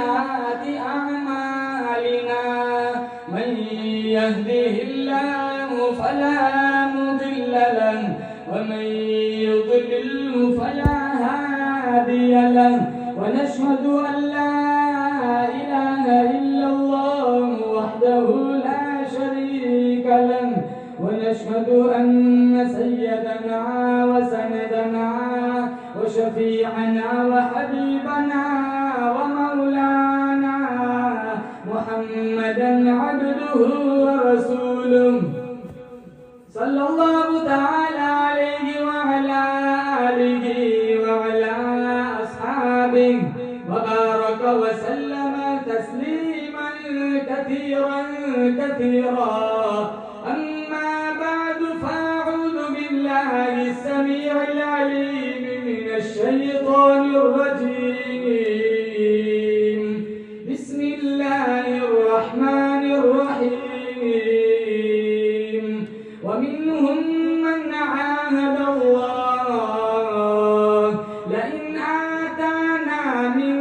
सय्यिआति अअमालिना मन यहदिहिल्लाहु फला मुदिल्ल लहु व मन युद्लिल्हु फला हादिय लहु व नशहदु अन ला इलाहा इल्लल्लाहु वहदहु ला शरीक लहु व नशहदु अन्न सय्यदना व सनदना व शफीअना व हबीबना व मौलाना मुहम्मदन अब्दुहु व रसूलुहु सल्लल्लाहु तआला अलैहि व अला आलिहि व अला अस्हाबिहि व बारक व सल्लम तस्लीमन कसीरन कसीरा अम्मा बाद फअऊज़ु बिल्लाहि अस्समीइल अलीम मिनश शैतानिर रजीम बिस्मिल्लाहिर रहमानिर रहीम व मिनहुम मन आहाद अल्लाह लइन आताना मिन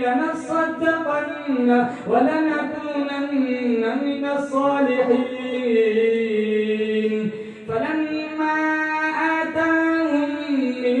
लनसद्दक़न्न व लनकूनन्न मिनस सालिहीन फलम्मा आताहुम मिन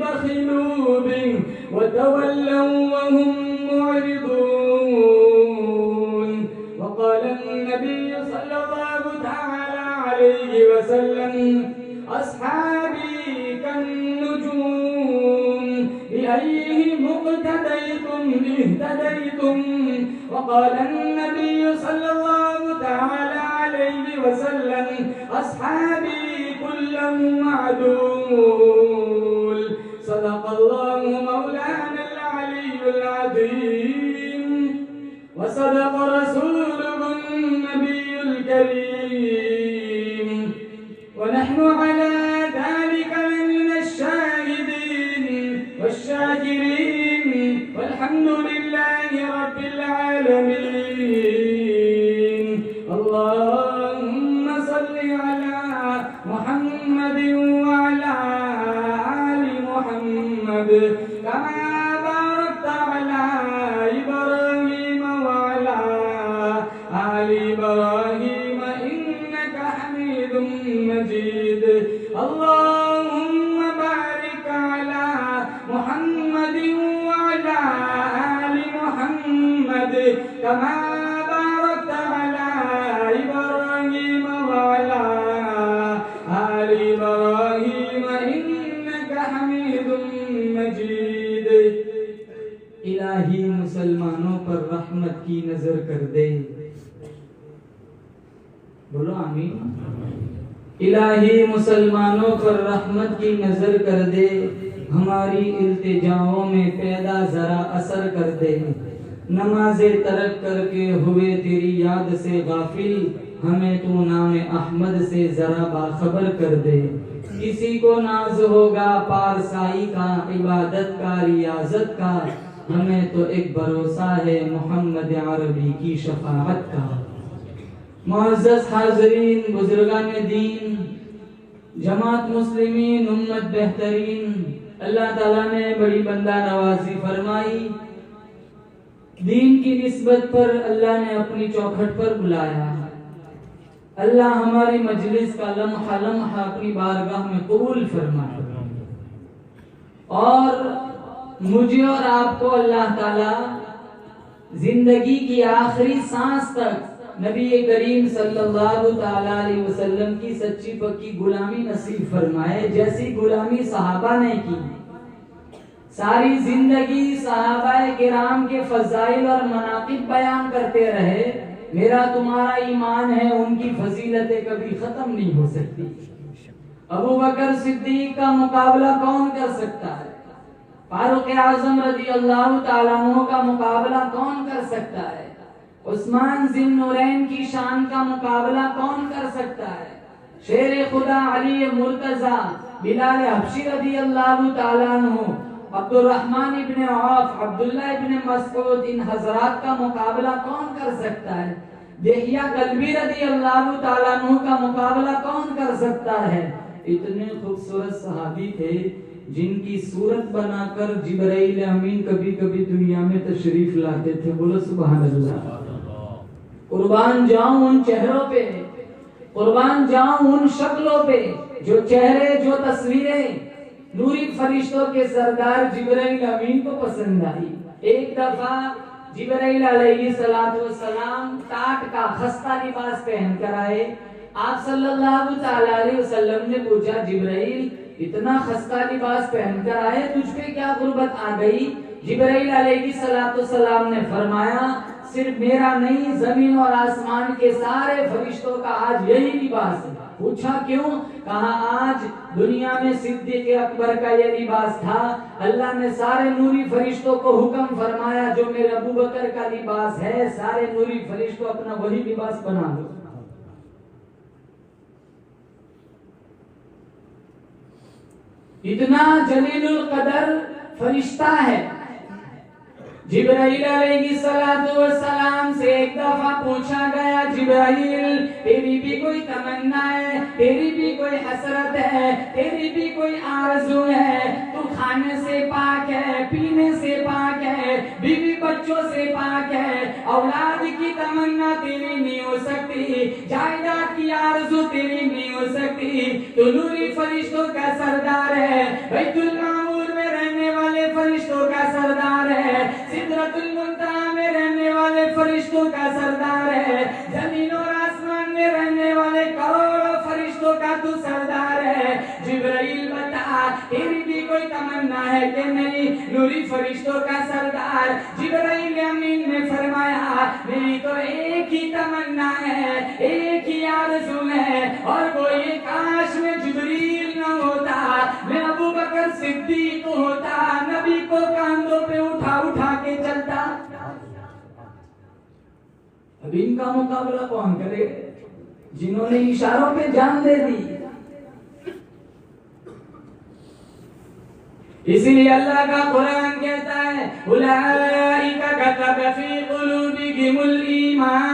बखिलू बिही व तवल्लव व हुम मुअरिदून व क़ाल अन्नबी सल्लल्लाहु तआला अलैहि व सल्लम अस्हाबी कन्नुजूम बिअय्यिहिम मुक़्तदय्तुम इह्तदय्तुम व क़ाल अन्नबी सल्लल्लाहु तआला अलैहि व सल्लम अस्हाबी कुल्लुहुम मअदूल सदक़ल्लाहु मौलाना अल-अलियुल अज़ीम व सदक़ रसूलुहुन नबियुल करीम व नहनु अला ज़ालिका मिनश शाहिदीन वश-शाकिरीन वल्हम्दुलिल्लाहि रब्बिल आलमीन अल्लाहुम्मा सल्लि अला मुहम्मदिन व अला आलि मुहम्मद कमा बारकता अला इब्राहीम व अला आलि इब्राहीम इन्नका हमीदुम मजीद अल्लाहुम्मा बारिक अला मुहम्मदिन व अला आलि मुहम्मद कमा बारकता अला इब्राहीम व अला आलि इब्राहीम इन्नका हमीदुम मजीद। इलाही मुसलमानों पर रहमत की नजर कर दे, बोलो आमीन। इलाही मुसलमानों पर रहमत की नजर कर दे, हमारी इल्तिजाओं में पैदा जरा असर कर दे। नमाज़े तरक करके हुए तेरी याद से गाफिल, हमें तू नाम अहमद से जरा बाखबर कर दे। किसी को नाज होगा पारसाई का, इबादत का, रियाजत का, हमें तो एक भरोसा है मोहम्मद अरबी की शफाअत का। मुअज़्ज़ज़ हाज़रीन, बुजुर्गान दीन, जमात मुस्लिमीन, उम्मत बेहतरीन, अल्लाह ताला ने बड़ी बंदा नवाजी फरमाई। दीन की निस्बत पर अल्लाह ने अपनी चौखट पर बुलाया। अल्लाह हमारी मजलिस का लम्हा लम्हा अपनी बारगाह में कबूल फरमाए और मुझे और आपको अल्लाह ताला जिंदगी की आखिरी सांस तक नबी करीम सल्लल्लाहु ताला अलैहि वसल्लम की सच्ची पक्की गुलामी नसीब फरमाए, जैसी गुलामी सहाबा ने की। सारी जिंदगी सहाबाए किराम के फजाइल और मनाकिब बयान करते रहे। मेरा तुम्हारा ईमान है, उनकी फजीलतें कभी खत्म नहीं हो सकती। अबू बकर सिद्दीक का मुकाबला कौन कर सकता है? फारूक आजम रज़ी अल्लाह ताला अन्हु का मुकाबला कौन कर सकता है? उस्मान ज़िन्नुरैन की शान का मुकाबला कौन कर सकता है? शेर खुदा अली मुर्तजा, बिलाल हबशी रज़ी अल्लाह ताला अन्हु, अब्दुर्रहमान इब्न औफ, अब्दुल्ला इब्न मसऊद, इन हजरात का मुकाबला कौन कर सकता है? देहिया कल्बी रज़ी अल्लाह ताला अन्हु का मुकाबला कौन कर सकता है? इतने खूबसूरत सहाबी थे, जिनकी सूरत बनाकर जिब्राइल अमीन कभी कभी दुनिया में तशरीफ लाते थे। बोलो सुभान अल्लाह। कुर्बान जाऊं उन चेहरों पे, कुर्बान जाऊं उन शक्लों पे, जो चेहरे जो तस्वीरें नूरी फरिश्तों के सरदार जिब्राइल अमीन को पसंद आई। एक दफा जिब्राइल अलैहिस्सलातु वस्सलाम टाट का खस्ता लिबास पहनकर आए। आप सल्लल्लाहु अलैहि वसल्लम ने पूछा, जिब्राइल इतना खस्ता लिबास पहनकर आए, तुझ पे क्या गुर्बत आ गई? जिब्राइल अलैहिस्सलातु वस्सलाम ने फरमाया, सिर्फ मेरा नहीं, जमीन और आसमान के सारे फरिश्तों का आज यही लिबास है। पूछा क्यों? कहा आज दुनिया में सिद्दीक अकबर का यह लिबास था, अल्लाह ने सारे नूरी फरिश्तों को हुक्म फरमाया जो मेरे अबू बकर का लिबास है, सारे नूरी फरिश्तों अपना वही लिबास बना लो। इतना जलीलुल कदर फरिश्ता है। जिब्राइल अलैहिस्सलातु वस्सलाम से एक दफा पूछा गया, जिब्राइल तेरी भी कोई तमन्ना है, तेरी भी कोई हसरत है, तेरी भी कोई आरज़ू है? तू खाने से पाक है, पीने से पाक है, बीवी बच्चों से पाक है, औलाद की तमन्ना तेरी नहीं हो सकती, जायदाद की आरज़ू तेरी नहीं हो सकती। तो नूरी फरिश्तों का सरदार है, बैतुल मामूर में रहने वाले फरिश्तों का सरदार है, सिदरतुल मुंतहा में रहने वाले फरिश्तों का सरदार है, जमीन और आसमान में रहने वाले करोड़ों फरिश्तों का तू सरदार है। जिब्राइल बता, तेरी भी कोई तमन्ना है कि नहीं? नूरी फरिश्तों का सरदार जिब्राइल अमीन ने फरमाया, मेरी तो एक ही तमन्ना है, एक ही आरज़ू है, और वो ये काश में जिब्रील न होता, मैं अबू बकर सिद्दीक होता, नबी को कांधों पे उठा उठा के चलता। अब इनका मुकाबला कौन करे, जिन्होंने इशारों पे जान दे दी। इसीलिए अल्लाह का कुरान कहता है, उलाइका कतब फी कुलूबिहिमुल ईमान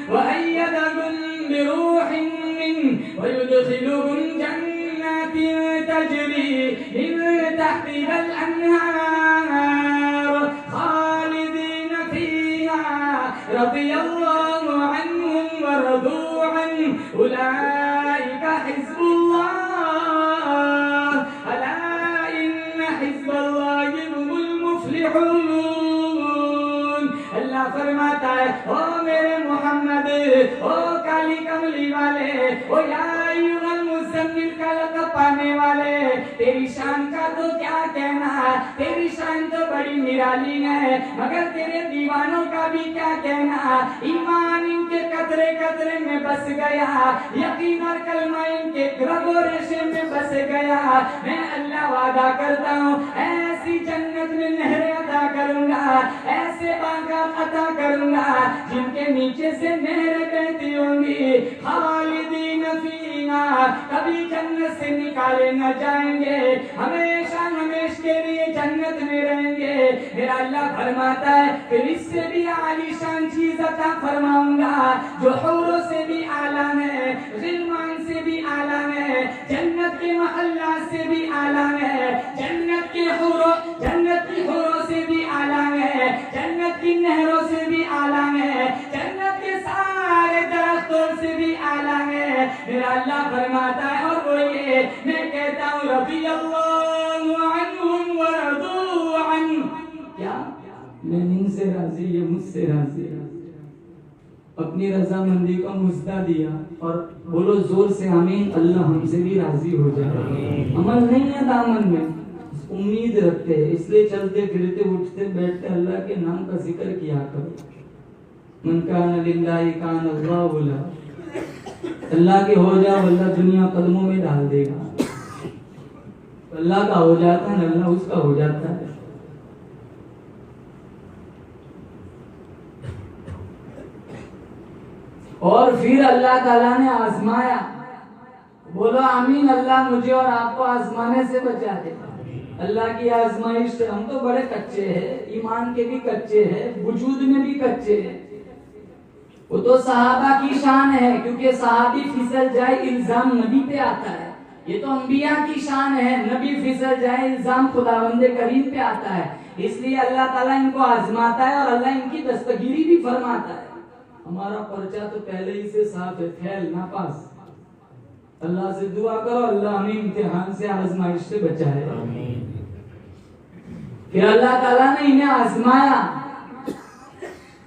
व अय्यदहुम बिरूहिन मिन व युदखिलुहुम जन्नातिन तजरी मिन तहतिहल अन्हार खालिदीन फीहा रदियल्लाहु अन्हुम व रदू अन्हु उलाइका हिज़्बुल्लाह अल्लाह फरमाता है, ओ मेरे मोहम्मद, ओ काली कमली वाले, ओ या अय्युहल मुज़म्मिल का लक़ब पाने वाले, तेरी शान का तो क्या कहना, तेरी शान तो बड़ी निराली है, मगर तेरे दीवानों का भी क्या कहना। ईमान इनके कतरे कतरे में बस गया, यकीन और कलमा इनके रगो रेशे में बस गया। मैं अल्लाह वादा करता हूँ, ऐसी जन्नत में नहरें अता करूंगा, ऐसे बागात अता करूंगा जिनके नीचे से नहरें बहती होंगी। खालिदीन फीहा, कभी जन्नत से निकाले न जाएंगे, हमेशा हमेशा के लिए जन्नत में रहेंगे। मेरा अल्लाह फरमाता है, फिर इससे भी आलीशान चीज अता फरमाऊंगा जो हौरों से भी आला है, गिलमान से भी आला है, जन्नत के महल्ला से भी आला है, जन्नत की हौरों से भी आला है, जन्नत की नहरों से भी आला है, जन्नत के सारे दरख्तों से भी आला है। मेरा अल्लाह फरमाता है, और वो ये मैं कहता हूँ, रज़ियल्लाहु अन्हुम व रज़ू अन्हु, क्या मैं इनसे राजी, ये मुझसे राजी। अपनी रजामंदी का मुजदा दिया, और बोलो जोर से आमीन, अल्लाह हमसे भी राजी हो जाए। अमल नहीं है दामन में, उम्मीद रखते हैं, इसलिए चलते फिरते उठते बैठते अल्लाह के नाम का जिक्र किया करो। मन कान लिल्लाहि कान अल्लाहु लहु, अल्लाह के हो जाओ, अल्लाह दुनिया कदमों में डाल देगा। अल्लाह का हो जाता है, अल्लाह उसका हो जाता है। और फिर अल्लाह ताला ने आजमाया, बोलो आमीन, अल्लाह मुझे और आपको आजमाने से बचा दे। अल्लाह की आजमाइश से हम तो बड़े कच्चे हैं, ईमान के भी कच्चे हैं, वजूद में भी कच्चे हैं। वो तो सहाबा की शान है, क्योंकि सहाबी फिसल जाए इल्जाम नबी पे आता है, ये तो अंबिया की शान है, नबी फिसल जाए इल्जाम खुदावंदे करीम पे आता है, इसलिए अल्लाह ताला इनको आजमाता है और अल्लाह इनकी दस्तगीरी भी फरमाता है। हमारा पर्चा तो पहले ही से साफ है, फेल ना पास। अल्लाह से दुआ करो अल्लाह हमें इम्तिहान से आजमाइश से बचाए। फिर अल्लाह ताला ने इन्हें आजमाया।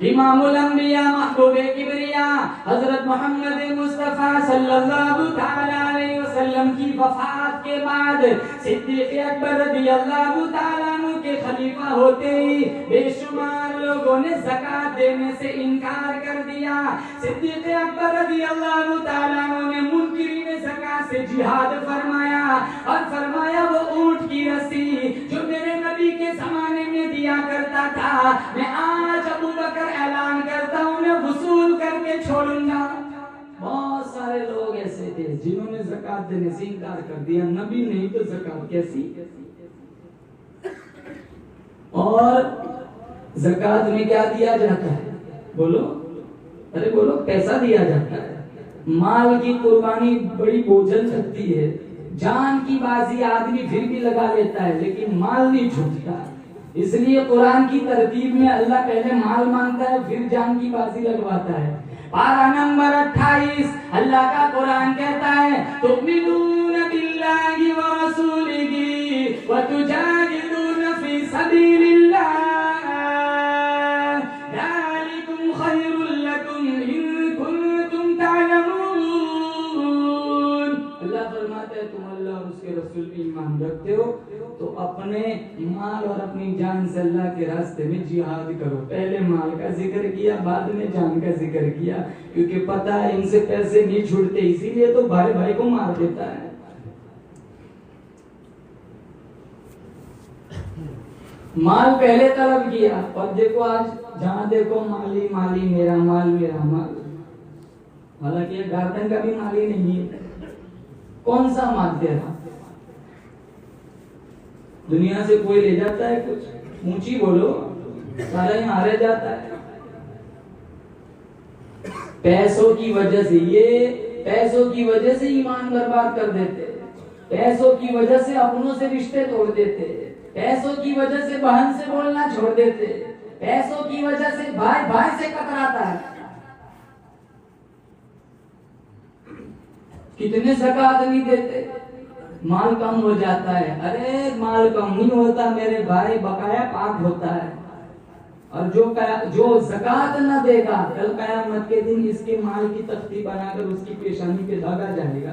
इमामुल अंबिया महबूबे किबरिया हजरत मोहम्मद मुस्तफा सल्लल्लाहु तआला अलैहि वसल्लम की वफात के बाद सिद्दीक अकबर रदियल्लाहु तआला अन्हु के खलीफा होते ही बेशुमार लोगों ने ज़कात देने से इनकार कर दिया। सिद्दीक अकबर रदियल्लाहु तआला अन्हु ने मुनकिरीन ज़कात से जिहाद फरमाया और फरमाया वो ऊंट की रस्सी जो मेरे नबी के जमाने में दिया करता था, मैं आज अबू बकर ऐलान करता हूँ मैं वसूल करके छोड़ूंगा। बहुत सारे लोग ऐसे थे जिन्होंने ज़कात देने से इनकार कर दिया, नबी नहीं तो ज़कात कैसी। और ज़कात में क्या दिया जाता है? बोलो, अरे बोलो, पैसा दिया जाता है। माल की कुर्बानी बड़ी बोझल लगती है, जान की बाजी आदमी फिर भी लगा लेता है लेकिन माल नहीं छूटता। इसलिए कुरान की तरतीब में अल्लाह पहले माल मांगता है फिर जान की बाजी लगवाता है। पारा नंबर 28 अल्लाह का कुरान कहता है तुमिनून बिल्लाहि व रसूलिही व तुजाहिदून फी सबिलिल्लाह ज़ालिकुम खैरुल लकुम इन कुंतुम तालमून। अल्लाह फरमाता है तुम अल्लाह और उसके रसूल पे ईमान रखते हो तो अपने माल और अपनी जान से अल्लाह के रास्ते में जिहाद करो। पहले माल का जिक्र किया, बाद में जान का जिक्र किया, क्योंकि पता है इनसे पैसे नहीं छूटते, इसीलिए तो भाई भाई को मार देता है। माल पहले तलब किया और देखो आज जहां देखो माली माली, मेरा माल मेरा माल। हालांकि गार्डन का भी माली नहीं है, कौन सा माल तेरा? दुनिया से कोई ले जाता है कुछ? ऊंची बोलो, सारा यहाँ रह जाता है। पैसों की वजह से, ये पैसों की वजह से ईमान बर्बाद कर देते, पैसों की वजह से अपनों से रिश्ते तोड़ देते, पैसों की वजह से बहन से बोलना छोड़ देते, पैसों की वजह से भाई भाई से कतराता है। कितने ज़कात नहीं देते, माल कम हो जाता है। अरे माल कम नहीं होता मेरे भाई, बकाया पाक होता है। और जो ज़कात न देगा कल क़यामत के दिन इसके माल की तख्ती बनाकर उसकी पेशानी पे दागा जाएगा।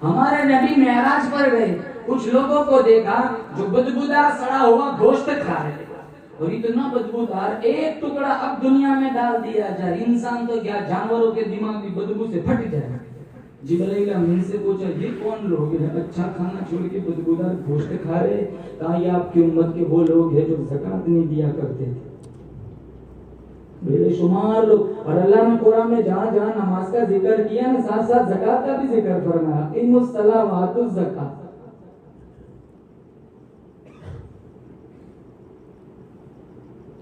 हमारे नबी मेराज पर गए, कुछ लोगों को देखा जो बदबूदार सड़ा हुआ गोश्त खा रहे और इतना बदबूदार, एक टुकड़ा अब दुनिया में डाल दिया जाए, इंसान तो क्या जानवरों के दिमाग भी बदबू से फट जाए। जिब्राइल अमीन से पूछा ये कौन लोग हैं अच्छा खाना छोड़ के बदबूदार गोश्त खा रहे? कहा ये आपकी उम्मत के वो लोग हैं जो ज़कात नहीं दिया करते थे। बेशुमार लोग। और अल्लाह ने कुरान में जहाँ जहाँ नमाज का जिक्र किया ना, साथ साथ ज़कात का भी जिक्र फरमाया, इन्मुस सलाह व आतुज़ ज़कात।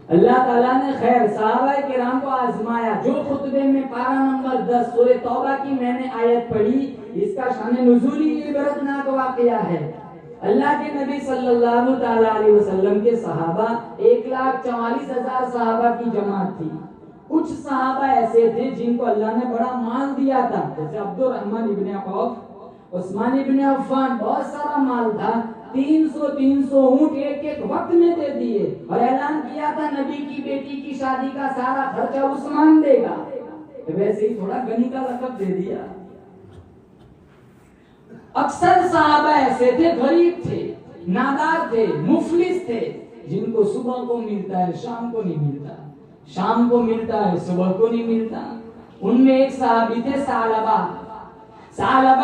अल्लाह ताला ने खैर सहाबाए किराम को आजमाया। जो खुतबे में पारा नंबर 10 सूरह तौबा की मैंने आयत पढ़ी, इसका शान नुज़ूली इबरतनाक वाक़या है। अल्लाह के नबी सल्लल्लाहु ताला अलैहि वसल्लम के सहाबा 1,44,000 सहाबा की जमात थी। कुछ सहाबा ऐसे थे जिनको अल्लाह ने बड़ा माल दिया था, जैसे अब्दुर्रहमान इब्न औफ, उस्मान इब्न अफ़्फ़ान, बहुत सारा माल था। 300 ऊंट एक एक वक्त में दे दिए और ऐलान किया था नबी की बेटी की शादी का सारा खर्चा उस्मान देगा। वैसे ही थोड़ा गनी का लक़ब दे दिया। अक्सर सहाबा ऐसे थे, गरीब थे, नादार थे, मुफलिस थे, जिनको सुबह को मिलता है शाम को नहीं मिलता, शाम को मिलता है सुबह को नहीं मिलता। उनमें एक सहाबी थे सालबा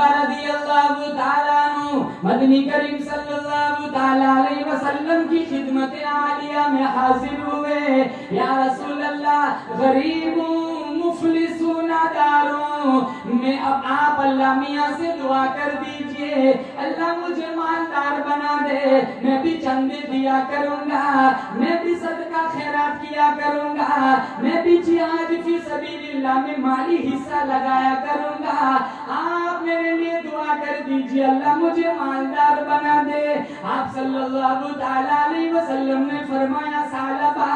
रदियल्लाहु ताला अन्हु, मदनी करीम सल्लल्लाहु ताला अलैहि वसल्लम की खिदमत आलिया में हाजिर हुए। या रसूल अल्लाह, गरीब हूँ, मुफलिसूना दारों में। अब आप अल्लाह मियाँ से दुआ कर दीजिए, अल्लाह मुझे मालदार बना दे, मैं भी चंदे दिया करूंगा, मैं भी सदका खैरात किया करूंगा, मैं भी जिहाद फी सबीलिल्लाह में माली हिस्सा लगाया करूंगा। आप मेरे लिए दुआ कर दीजिए, अल्लाह मुझे मालदार बना दे। आप सल्लल्लाहु तआला अलैहि वसल्लम ने फरमाया, सालबा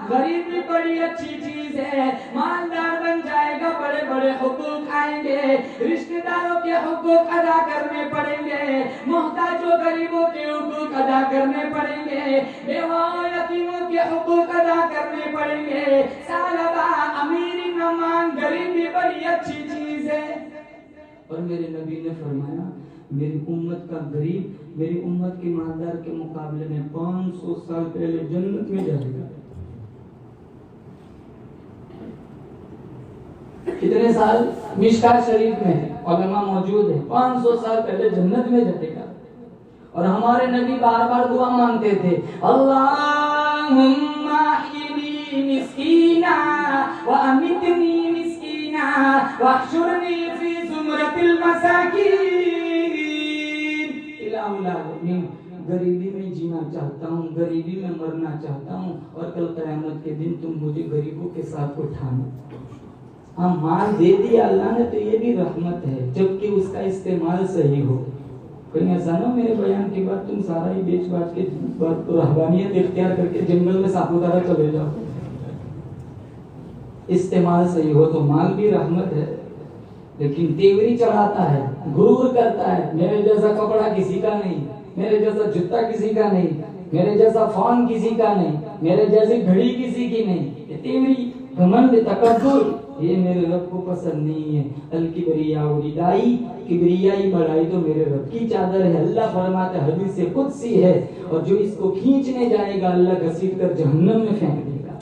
गरीबी बड़ी अच्छी चीज है, मालदार बन जाएगा, बड़े बड़े हुकूक आएंगे, रिश्तेदारों के हुकूक अदा करने पड़ेंगे, मोहताजों गरीबों के हुकूक अदा करने पड़ेंगे, बेवाओं यतीमों के हुकूक अदा करने पड़ेंगे। सालबा अमीरी न मांग, गरीबी बड़ी अच्छी चीज है। और मेरे नबी ने फरमाया, मेरी उम्मत का गरीब मेरी उम्मत के मालदार के मुकाबले में 500 साल पहले जन्नत में जाएगा। कितने साल? मिशकात शरीफ में उलमा मौजूद है, 500 साल पहले जन्नत में जाएगा। और हमारे नबी बार बार दुआ मांगते थे, अल्लाहुम्मा अहयिनी मिस्कीना व अमितनी मिस्कीना वहशुरनी फी ज़ुमरतिल मसाकीन। इलाहुल आलमीन, गरीबी में जीना चाहता हूँ, गरीबी में मरना चाहता हूँ, और कल क़यामत के दिन तुम मुझे गरीबों के साथ उठाना। हाँ, माल दे दिया अल्लाह ने तो ये भी रहमत है, जबकि उसका इस्तेमाल सही हो। कहीं ऐसा ना मेरे बयान के बाद तुम सारा ही बेच बाच के रहबानियत इख्तियार करके जंगल में सापुतारा चले जाओ। इस्तेमाल सही हो तो माल भी रहमत है, लेकिन तेवरी चढ़ाता है, गुरूर करता है, मेरे जैसा कपड़ा किसी का नहीं, मेरे जैसा जूता किसी का नहीं, मेरे जैसा फोन किसी का नहीं, मेरे जैसी घड़ी किसी की नहीं, ये तेवरी घमंड तकब्बुर ये मेरे रब को पसंद नहीं है। अल किबरिया उरिदाई, किबरियाई बड़ाई तो मेरे रब की चादर है। अल्लाह फरमाता है, हदीस कुदसी है, और जो इसको खींचने जाएगा अल्लाह घसीट कर जहन्नम में फेंक देगा।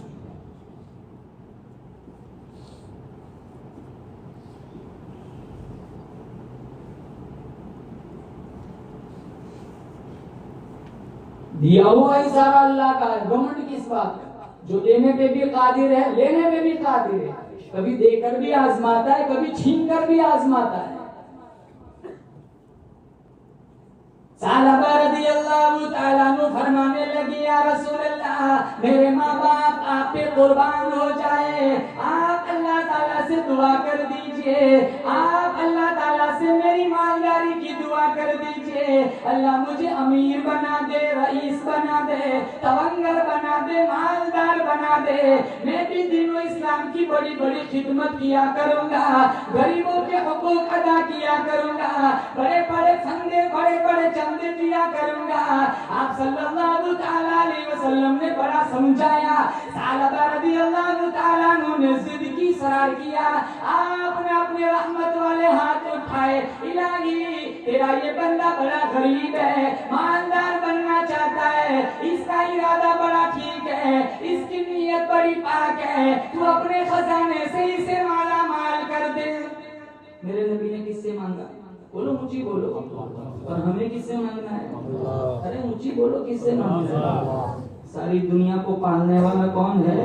दिया हुआ ही सारा अल्लाह का है, घमंड किस बात का? जो देने पे भी कादिर है, लेने पे भी कादिर है, कभी देकर भी आजमाता है, कभी छीन कर भी आजमाता है। सालबा रज़ियल्लाहु ताला अन्हु फरमाने लगी, या रसूलल्लाह, मेरे माँ बाप आप पे कुर्बान हो जाए, आप अल्लाह ताला से दुआ कर दीजिए, आप अल्लाह ताला से मेरी मालदारी की दुआ कर दीजिए, अल्लाह मुझे अमीर बना दे, रईस बना दे, तवंगर बना दे, मालदार बना दे, मैं भी दीन इस्लाम की बड़ी बड़ी खिदमत किया करूंगा, गरीबों के हुकूक अदा किया करूंगा, बड़े बड़े फंदे, बड़े बड़े चंदे दिया करूंगा। आप सल्लल्लाहु तआला अलैहि वसल्लम ने बड़ा समझाया। सालबा रज़ियल्लाहु तआला अन्हु ने जिद की, सरार किया, आपने अपने रहमत वाले हाथ उठाए, इलाही तेरा ये बंदा बड़ा गरीब है, मालदार बनना चाहता है, इसका इरादा बड़ा ठीक है, इसकी नीयत बड़ी पाक है, तू अपने खजाने से इसे माला माल कर दे। मेरे नबी ने किससे मांगा? बोलो ऊंची बोलो। और हमें किससे मांगना है? अरे ऊंची बोलो, किससे मांगना है? सारी दुनिया को पालने वाला कौन है?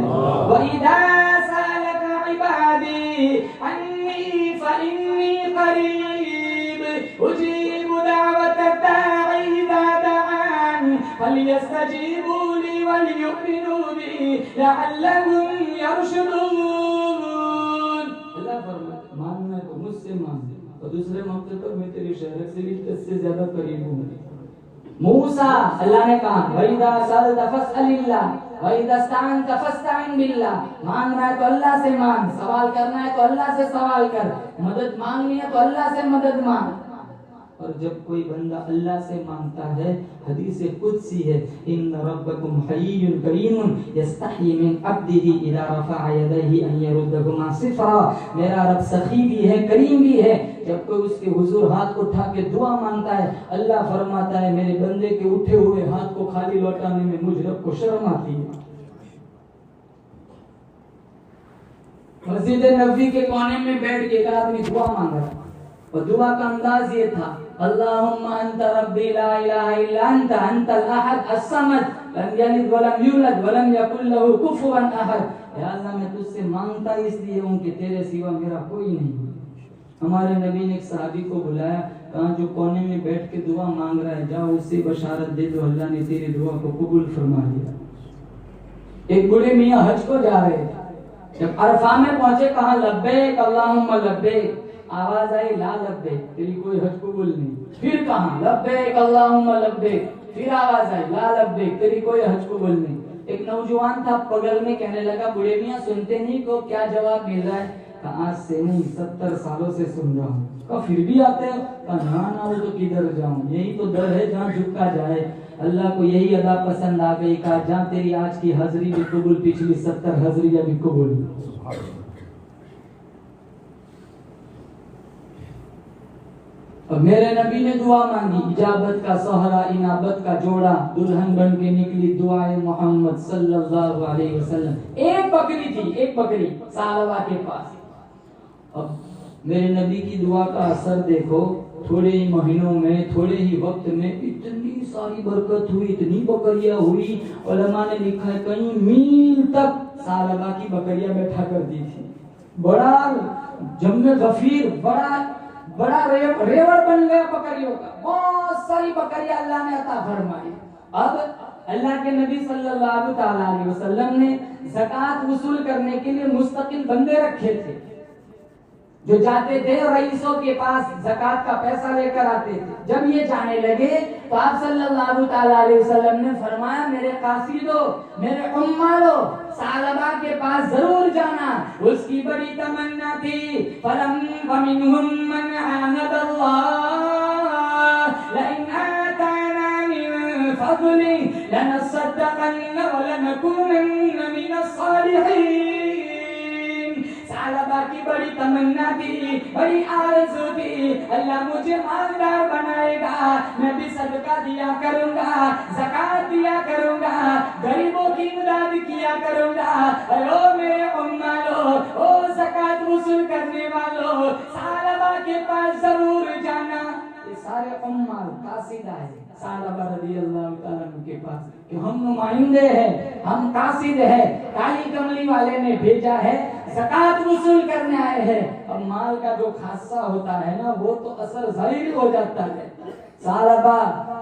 वइदा सअलका इबादी अन्नी फइन्नी करीब उजीबु दावतद दाई इज़ा दआन फलियस्तजीबू ली वलियुमिनू बी लअल्लहुम यरशुदून। अल्लाह फरमाता, मांगना है तो मुझसे मांग, और दूसरे मौके पर मैं तेरी शहरत से भी 10 से ज्यादा करीब हूँ। मूसा, अल्लाह ने कहा, वइदा सअलता फस्अलिल्लाह वइदा इस्तअनता फस्तईन बिल्लाह, मांगना है तो अल्लाह से मांग, सवाल करना है तो अल्लाह से सवाल कर, मदद मांगनी है तो अल्लाह से मदद मांग। और जब कोई बंदा अल्लाह से मांगता है, हदीस कुदसी है, इन्न रब्बकुम हय्युन करीमुन यस्तही मिन अब्दिही इज़ा रफ़अ यदैहि अन यरुद्दहुमा सिफ़रा। मेरा रब सखी भी है, करीम भी है, जब कोई उसके हुजूर हाथ उठा के दुआ मांगता है, अल्लाह फरमाता है, मेरे बंदे के उठे हुए हाथ को खाली लौटाने में मुझ रब को शर्म आती है। मस्जिद नबवी के कोने में बैठ के एक आदमी दुआ मांग रहा, और दुआ का अंदाज ये था, अल्लाहुम्मा अंता रब्बी ला इलाहा इल्ला अंता अंतल अहद अस्समद लम यलिद वलम यूलद वलम यकुल लहू कुफुवन अहद। या अल्लाह मैं तुझसे मांगता इसलिए हूँ कि तेरे सिवा मेरा कोई नहीं। हमारे नबी ने एक सहाबी को बुलाया, कहा जो कोने में बैठ के दुआ मांग रहा है जाओ उससे बशारत दे दो अल्लाह ने तेरी दुआ को कबूल फरमा लिया। एक बूढ़े मियाँ हज को जा रहे थे, जब अरफा में पहुंचे कहा लब्बैक अल्लाहुम्मा लब्बैक, आवाज आई ला लब्बैक, तेरी कोई हज कबूल नहीं। फिर कहा लब्बैक अल्लाहुम्मा लब्बैक, फिर आवाज आई ला लब्बैक, तेरी कोई हज कबूल नहीं। एक नौजवान था बगल में, कहने लगा बूढ़े मियाँ सुनते नहीं को क्या जवाब मिल रहा है? आज से नहीं 70 सालों से सुन रहा हूँ। फिर भी आते हो? ना ना वो तो किधर जाऊं, यही तो दर है जहाँ झुका जाए। अल्लाह को यही अदा पसंद आ गई, कहा जहाँ तेरी आज की हाजिरी भी कबूल, पिछली 70 हाजिरियां भी कबूल। अब मेरे नबी ने दुआ मांगी, इजाबत का सहरा इनाबत का जोड़ा, दुल्हन बन के निकली दुआए मोहम्मद सल्लल्लाहु अलैहि वसल्लम। एक बकरी थी, एक बकरी सालवा के पास। अब मेरे नबी की दुआ का असर देखो, थोड़े ही महीनों में, थोड़े ही वक्त में इतनी सारी बरकत हुई, इतनी बकरियां हुई। उलमा ने लिखा है कई मील तक सालबा की बकरियां बैठा कर दी थी। बड़ा जम्मे गफीर, बड़ा रेवड़ बन गया बकरियों का। बहुत सारी बकरियां अल्लाह ने अता फरमाई। अब अल्लाह के नबी सल्लल्लाहु अलैहि वसल्लम ने ज़कात वसूल करने के लिए मुस्तकिल बंदे रखे थे, जो जाते थे और रईसों के पास ज़कात का पैसा लेकर आते थे। जब ये जाने लगे तो आप सल्लल्लाहु अलैहि वसल्लम ने फरमाया मेरे कासिदो, मेरे उम्मालो, सालबा के पास जरूर जाना, उसकी बड़ी तमन्ना थी। फलम वमिनहुम मन आहदल्लाह लइन आताना मिन फज़लि लनसद्दक़न्न व लनकूनन्न मिनस सालिहीन। सालबा की बड़ी तमन्ना थी, बड़ी आरज़ू थी, अल्लाह मुझे मालदार बनाएगा, मैं भी सदका दिया करूंगा, ज़कात दिया करूंगा, गरीबों की इमदाद किया करूंगा। ओ मेरे उम्मालो, ओ ज़कात वसूल करने वालों, सालबा के पास जरूर जाना। ये सारे उम्माल कासिदा है सालबा रज़ियल्लाहु ताला के पास कि हम नुमाइंदे हैं, हम कासिद है, काली कमली वाले ने भेजा है, ज़कात वसूल करने आए हैं। अब माल का जो खासा होता है ना वो तो असर ज़ाहिर हो जाता है। सालबा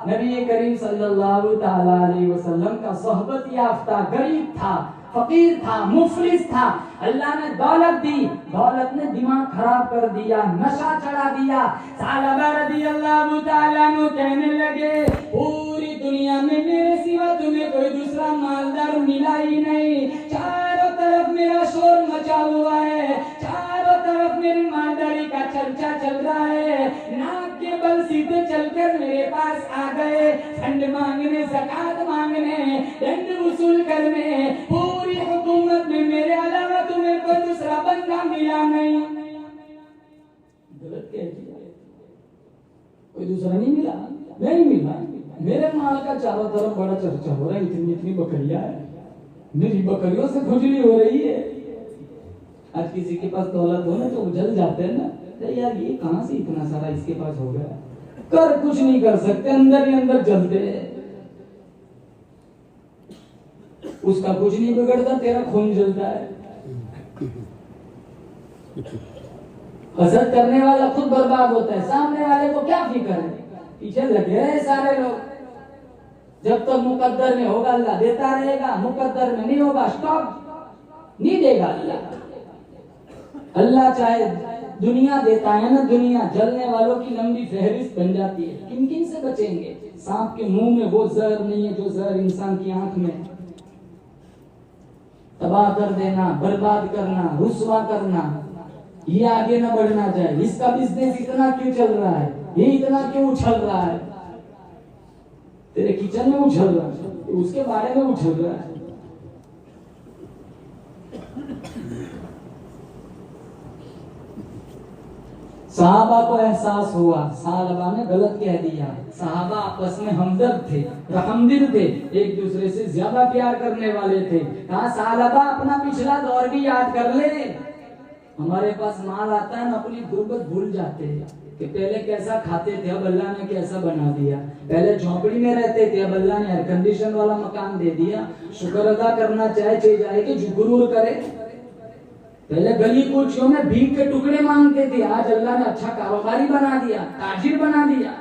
नबी करीम सल्लल्लाहु ताला अलैहि वसल्लम का सोहबत याफ्ता गरीब था, फकीर था, मुफलिस था। अल्लाह ने दौलत दी, दौलत ने दिमाग खराब कर दिया, नशा चढ़ा दिया। सालबा रज़ियल्लाहु ताला अन्हु कहने लगे पूरी दुनिया में मेरे सिवा तुम्हें कोई दूसरा मालदार मिला ही नहीं। चारों तरफ मेरा शोर मचा हुआ है, चारों तरफ मेरी मालदारी का चर्चा चल रहा है। नाक के बल सीधे चलकर मेरे पास आ गए, फंड मांगने, ज़कात मांगने, दंड वसूल करने। पूरी हुकूमत में मेरे अलावा तुम्हें कोई दूसरा बंदा मिला नहीं। गलत कह दिया, कोई दूसरा नहीं मिला, नहीं मिला। मेरे माल का चारों तरफ बड़ा चर्चा हो रहा है, इतनी इतनी बकरियां है, मेरी बकरियों से खुजली हो रही है। आज किसी के पास दौलत हो ना तो उजल जाते हैं ना, यार ये कहां से इतना सारा इसके पास हो गया, कर कुछ नहीं कर सकते, अंदर ही अंदर जलते हैं। उसका कुछ नहीं बिगड़ता, तेरा खून जलता है। हसद करने वाला खुद बर्बाद होता है, सामने वाले को क्या फिक्र है, पीछे लगे रहे सारे लोग। जब तक मुकद्दर में होगा अल्लाह देता रहेगा, मुकद्दर में नहीं होगा स्टॉप, नहीं देगा अल्लाह। अल्लाह चाहे दुनिया देता है ना, दुनिया जलने वालों की लंबी फहरिस्त बन जाती है। किन किन से बचेंगे? सांप के मुंह में वो जहर नहीं है जो जहर इंसान की आंख में। तबाह कर देना, बर्बाद करना, रुसवा करना, ये आगे ना बढ़ना चाहिए। इसका बिजनेस इतना क्यों चल रहा है, ये इतना क्यों उछल रहा है, तेरे किचन में उछल रहा है, उसके बारे में उछल रहा है। सहाबा को एहसास हुआ सालबा ने गलत कह दिया। सहाबा आपस में हमदर्द थे, रहमदिल थे, एक दूसरे से ज्यादा प्यार करने वाले थे। कहा सालबा अपना पिछला दौर भी याद कर ले। हमारे पास माल आता है ना, अपनी गुर्बत भूल जाते हैं। कि पहले कैसा खाते थे, अब अल्लाह ने कैसा बना दिया। पहले झोंपड़ी में रहते थे, अब अल्लाह ने एयर कंडीशन वाला मकान दे दिया। शुक्र अदा करना चाहिए जाए कि गुरूर करे। पहले गली कूचियों में भीख के टुकड़े मांगते थे, आज अल्लाह ने अच्छा कारोबारी बना दिया, ताजिर बना दिया।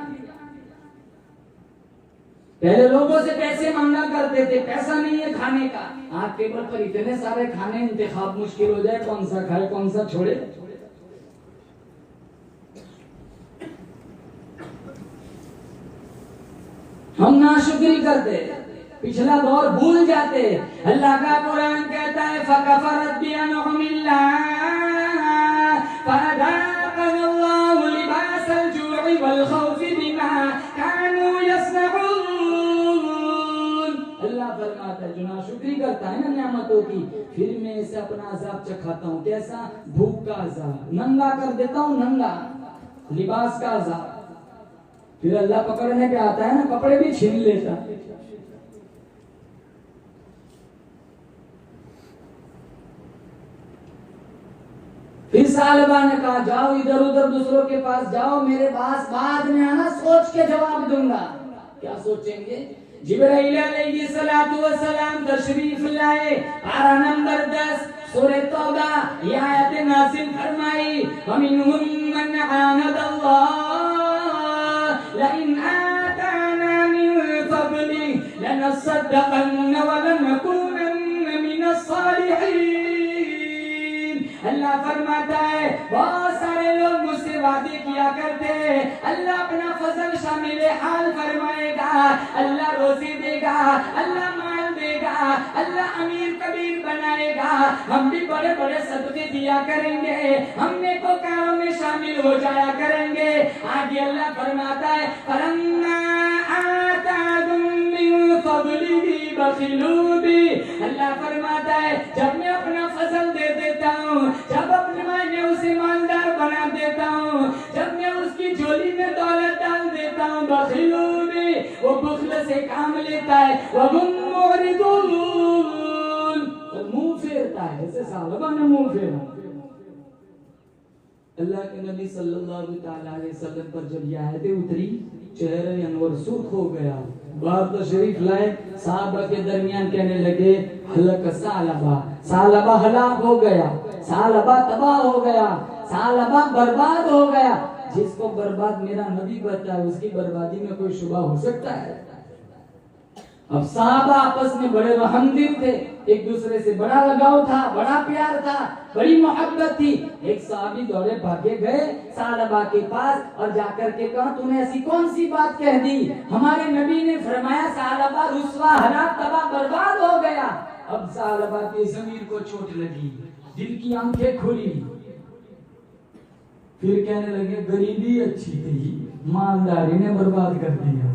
पहले लोगों से पैसे मांगा करते थे, पैसा नहीं है खाने का। आज टेबल पर इतने सारे खाने, इंतखाब मुश्किल हो जाए, कौन सा खाए कौन सा छोड़े। हम नाशुक्री करते, पिछला दौर भूल जाते। अल्लाह का कुरान कहता है फकफरत बिअनउमिल्लाह फअज़ाक़ल्लाहु लिबासल जूइ वल खौफि बिमा कानू यस्नऊन। अल्लाह फरमाता है जो नाशुक्री करता है ना नेमतों की, फिर मैं इसे अपना अजाब चखाता हूँ। कैसा? भूख का अजाब, नंगा कर देता हूँ, नंगा लिबास का अजाब। फिर अल्लाह पकड़ने पे आता है ना, कपड़े भी छीन लेता। फिर सालबा ने कहा जाओ इधर उधर दूसरों के पास जाओ, मेरे पास बाद में आना, सोच के जवाब दूंगा। क्या सोचेंगे? जिब्राइल अलैहिस्सलातु वस्सलाम तशरीफ लाए, पारा नंबर 10 सूरह तौबा, ये आयत नाज़िल फरमाई वमिनहुम मन आनदल्लाह लइन आताना मिन फज़लि लनसद्दक़न्न व लनकूनन्न मिनस सालिहीन। अल्लाह फरमाता है बहुत सारे लोग मुझसे वादे किया करते, अल्लाह अपना फजल शामिल हाल फरमाएगा, अल्लाह रोजी देगा, अल्लाह माल देगा, अल्लाह अमीर कबीर बनाएगा, हम भी बड़े बड़े सदके दिया करेंगे, हम नेको कामों में शामिल हो जाया करेंगे। आगे अल्लाह फरमाता है फलम्मा आताकुम मिन फज़लिही बखिलू बी। अल्लाह फरमाता है जब मैं अपना फजल दे देता हूँ, जब अपने मैं उसे ईमानदार बना देता हूँ, जब मैं उसकी झोली में दौलत डाल देता हूँ, बखिलू बी, वो बुखल से काम लेता है, वहुम मुरिदून, मुंह फेरता है। ऐसे सालबा ने मुंह फेरा। अल्लाह के नबी सल्लल्लाहु अलैहि वसल्लम पर जब यह आयतें उतरी, चेहरे अनवर सुर्ख हो गया। बार तशरीफ लाए, साहबा के दरमियान कहने लगे हलक सालबा, सालबा हलाक हो गया, सालबा तबाह हो गया, सालबा बर्बाद हो गया। जिसको बर्बाद मेरा नबी बताया, उसकी बर्बादी में कोई शुबा हो सकता है? अब साहबा आपस में बड़े रहमदिल थे, एक दूसरे से बड़ा लगाव था, बड़ा प्यार था, बड़ी मोहब्बत थी। एक साहबी दौड़े भागे गए सालबा के पास और जाकर के कहा तूने ऐसी कौन सी बात कह दी? हमारे नबी ने फरमाया सालबा रुस्वा हलाक तबाह बर्बाद हो गया। अब सालबा के ज़मीर को चोट लगी, दिल की आंखें खुली, फिर कहने लगे गरीबी अच्छी थी, ईमानदारी ने बर्बाद कर दिया।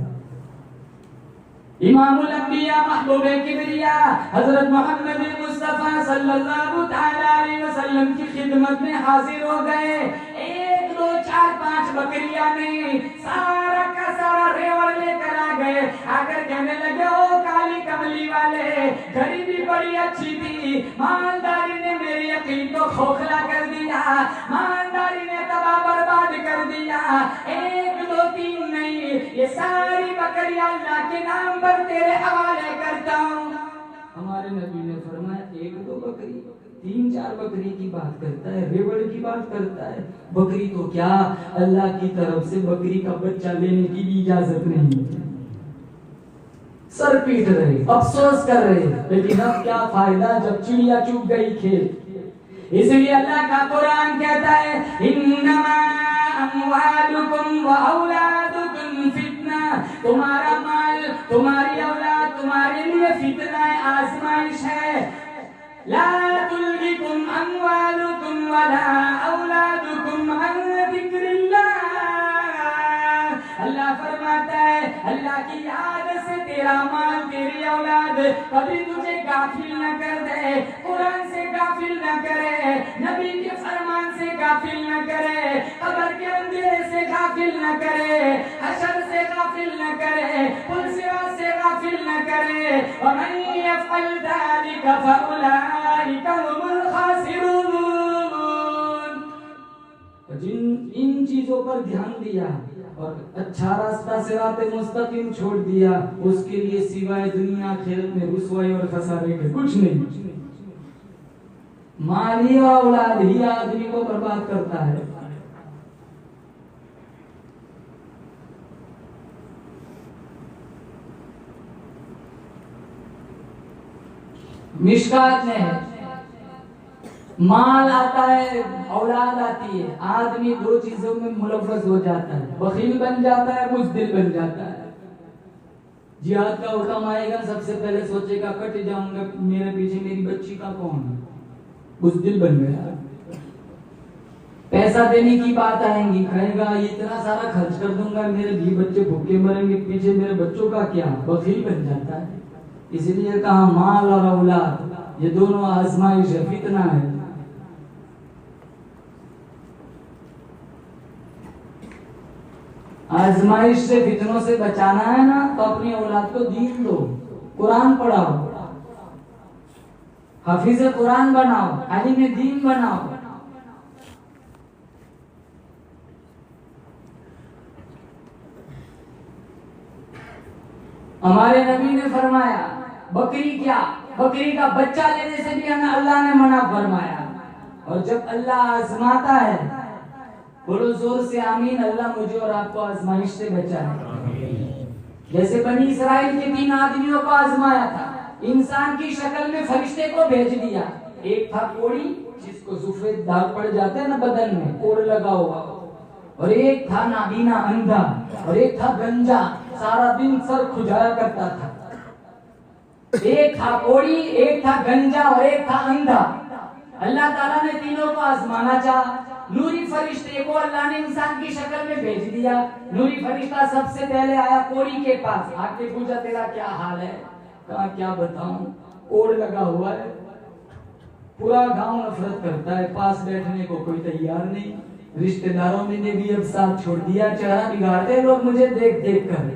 इमामुल अंबिया महबूब किबरिया हजरत मोहम्मद मुस्तफा सल्लल्लाहु अलैहि वसल्लम की खिदमत में हाजिर हो गए। 1 2 4 5 बकरियां नहीं, सारा का सारा रेवड़ लेकर आ गए। आकर कहने लगे ओ काली कमली वाले, गरीबी बड़ी अच्छी थी, मालदारी ने मेरे यकीन को खोखला कर दिया, मालदारी ने तबाह बर्बाद कर दिया। 1 2 3 नहीं, ये सारी बकरियां अल्लाह के नाम पर तेरे हवाले करता हूँ। हमारे नबी ने फरमाया 1 2 बकरी, 3 4 बकरी की बात करता है, रेवड़ की बात करता है। बकरी तो क्या, अल्लाह की तरफ से बकरी का बच्चा लेने की भी इजाजत नहीं। सर पीट रहे, अफसोस कर रहे, लेकिन अब क्या फायदा जब चिड़िया चुग गई खेत। इसलिए अल्लाह का कुरान कहता है इन्नमा अम्वालुकुम व औलादुकुम फितना, तुम्हारा माल, तुम्हारी औलाद तुम्हारे लिए फितना है, आजमाइश है। ला तुल्हिकुम अम्वालुकुम वला औलादुकुम अन जिक्रिल्लाह। अल्लाह फरमाता है अल्लाह की याद से तेरा माल, तेरी औलाद कभी तुझे गाफिल न कर दे, कुरान से गाफिल न करे, नबी के फरमान से गाफिल न करे, कब्र के अंधेरे से गाफिल न करे, हशर से गाफिल न करे, पुल सिरात से गाफिल न करे। वमन यफअल ज़ालिका फउलाइका हुमुल खासिरून। जिन इन चीजों पर ध्यान दिया और अच्छा रास्ता सिराते मुस्तकीम छोड़ दिया, उसके लिए सिवाय दुनिया आखिरत में रुसवाई और खसारे के कुछ नहीं। माली और औलाद ही आदमी को बर्बाद करता है। मिशकात में है, माल आता है, औलाद आती है, आदमी दो चीजों में मुलव्वस हो जाता है, बखील बन जाता है, बुज़दिल बन जाता है। जिहाद का हुक्म आएगा, सबसे पहले सोचेगा कट जाऊंगा, मेरे पीछे मेरी बच्ची का कौन है, बुज़दिल बन गया। पैसा देने की बात आएंगी, कहेगा इतना सारा खर्च कर दूंगा, मेरे भी बच्चे भूखे मरेंगे, पीछे मेरे बच्चों का क्या, बखील बन जाता है। इसलिए कहा माल और औलाद ये दोनों आजमाइश है, फितना है। आजमाइश से फितनों से बचाना है ना, तो अपनी औलाद को दीन दो, कुरान पढ़ाओ, हाफिज कुरान बनाओ, आलिम दीन बनाओ। हमारे नबी ने फरमाया बकरी क्या, बकरी का बच्चा लेने से भी हमें अल्लाह ने मना फरमाया। और जब अल्लाह आजमाता है, बोलो जोर से आमीन, अल्लाह मुझे और आपको आजमाइश से बचाए। जैसे बनी इसराइल के 3 आदमियों को आजमाया था, इंसान की शक्ल में फरिश्ते को भेज दिया। एक था कोढ़ी, जिसको सफेद दाग पड़ जाते हैं ना बदन में, कोढ़ लगा हुआ, और एक था नाबीना अंधा, और एक था गंजा, सारा दिन सर खुजाया करता था। एक था कोढ़ी, एक था गंजा और एक था अंधा। अल्लाह ताला ने तीनों को आजमाना चाहा। नूरी फरिश्ते को अल्लाह ने इंसान की शक्ल में भेज दिया। नूरी फरिश्ता सबसे पहले आया कोढ़ी के पास, आके पूछा तेरा क्या हाल है? कहा क्या बताऊं, कोढ़ लगा हुआ है, पूरा गांव नफरत करता है, पास बैठने को कोई तैयार नहीं, रिश्तेदारों ने भी अब साथ छोड़ दिया, चेहरा बिगाड़ते लोग मुझे देख देख कर।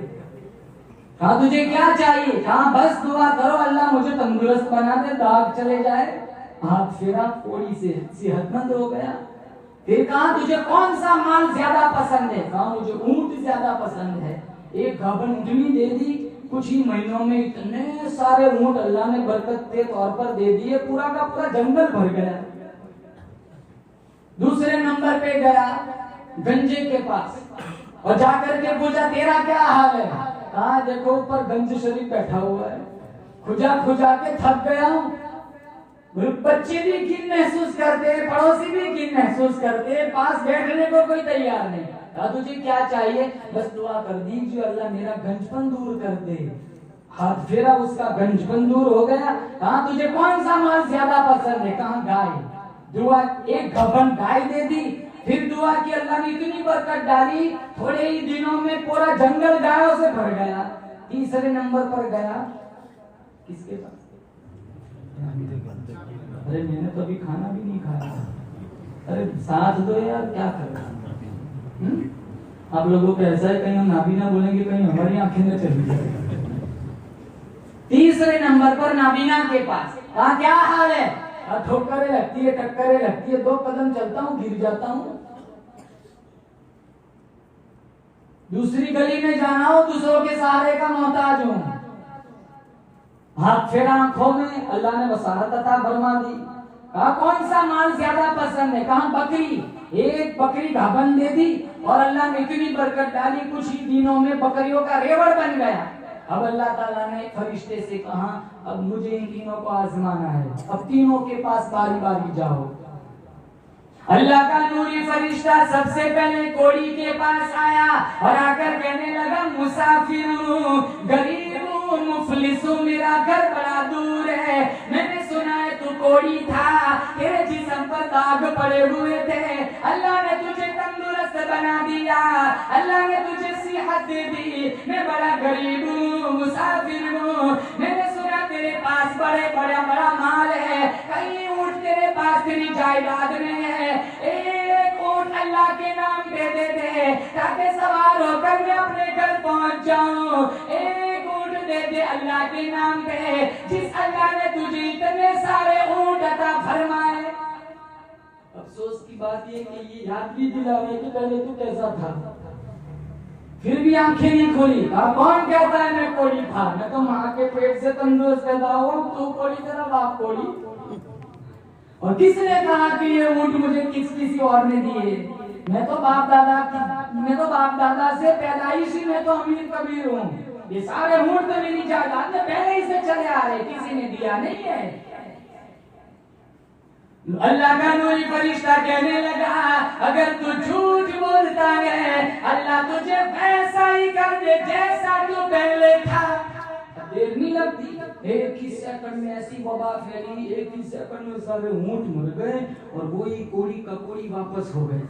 कहा तुझे क्या चाहिए? कहा बस दुआ करो अल्लाह मुझे तंदुरुस्त बना दे, दाग चले जाए। हाथ फेरा, कोढ़ी से सेहतमंद हो गया। फिर कहा तुझे कौन सा माल ज्यादा पसंद है? कहा मुझे ऊंट ज्यादा पसंद है। एक गाभन ऊँटनी दे दी। कुछ ही महीनों में इतने सारे ऊंट अल्लाह ने बरकत के तौर पर दे दिए, पूरा का पूरा जंगल भर गया। दूसरे नंबर पे गया गंजे के पास और जाकर के पूछा तेरा क्या हाल है? कहा देखो ऊपर गंज शरीफ बैठा हुआ है, खुजा खुजा के थक गया हूँ। बच्चे भी किन महसूस करते, पड़ोसी भी किन महसूस करते, पास बैठने को कोई तैयार नहीं। कहा तुझे क्या चाहिए? बस दुआ कर दीजिए अल्लाह मेरा गंजपन दूर कर दे। हाथ फेरा, उसका गंजपन दूर हो गया। कहा तुझे कौन सा माल ज्यादा पसंद है? कहा गाय। दुआ, एक गबन गाय दे दी। फिर दुआ की, अल्लाह ने इतनी बरकत डाली, थोड़े ही दिनों में पूरा जंगल गायों से भर गया। तीसरे नंबर पर गया किसके पास? अरे मैंने तो अभी खाना भी नहीं खाया। अरे साथ दो यार, क्या कर रहा है? आप लोगों को ऐसा है, कहीं हम नाबीना बोलेंगे, कहीं हमारी आंखें न चली जाए। तीसरे नंबर पर नाबीना के पास, कहा क्या हाल है? ठोकरें लगती है, टक्करें लगती है, 2 कदम चलता हूँ गिर जाता हूँ। दूसरी गली में जाना हो, दूसरों के सहारे का मोहताज हूँ। हाथ फेरा आंखों में, अल्लाह ने बसारत अता फरमा दी। कहा कौन सा माल ज्यादा पसंद है? कहा बकरी। एक बकरी गाभन दे दी और अल्लाह ने इतनी बरकत डाली, कुछ ही दिनों में बकरियों का रेवड़ बन गया। अब अल्लाह ताला ने फरिश्ते से कहा अब मुझे इन तीनों को आजमाना है, अब तीनों के पास बारी बारी जाओ। अल्लाह का नूरी फरिश्ता सबसे पहले कोढ़ी के पास आया और आकर कहने लगा मुसाफिर हूँ, गरीब हूँ, मुफलिस हूँ, मेरा घर बड़ा दूर है। मैंने सुना है तू कोढ़ी था, तेरे जिस्म पर दाग पड़े हुए थे, अल्लाह ने तुझे तंदुरुस्त बना दिया, अल्लाह ने तुझे सेहत दे दी। मैं बड़ा गरीब हूँ, मुसाफिर हूँ, मैंने सुना तेरे पास बड़ा माल है, कहीं ऊँट तेरे पास तेरी जायदाद में है, एक ऊँट अल्लाह के नाम पे दे दे ताकि सवार होकर मैं अपने घर पहुंच जाऊं। एक ऊँट दे दे अल्लाह के नाम पे, जिस अल्लाह ने तुझे इतने सारे ऊँट अता फरमाए। अब अफसोस की बात ये कि ये याद भी दिला रहे कि पहले तू कैसा था, फिर भी आंखें नहीं खोली। अब कौन कहता है मैं कोड़ी था, मैं तो माँ के पेट से तंदुरुस्त पैदा हुआ, तू कोड़ी तेरा बाप कोड़ी। और किसने कहा कि ये ऊँट मुझे किसी और ने दिए? मैं तो बाप दादा से पैदाइशी में तो अमीर कबीर हूँ। ये सारे ऊँट तो मेरी जायदाद में पहले ही से चले आ रहे, किसी ने दिया नहीं है। अल्लाह का नूरी फरिश्ता कहने लगा, अगर तू झूठ बोलता है अल्लाह तुझे वैसा ही कर दे जैसा तू पहले था। देर नहीं लगती, एक ही सेकंड में ऐसी वबा फैली, एक ही सेकंड में सारे ऊँट मर गए और वही कोड़ी का कोड़ी वापस हो गए।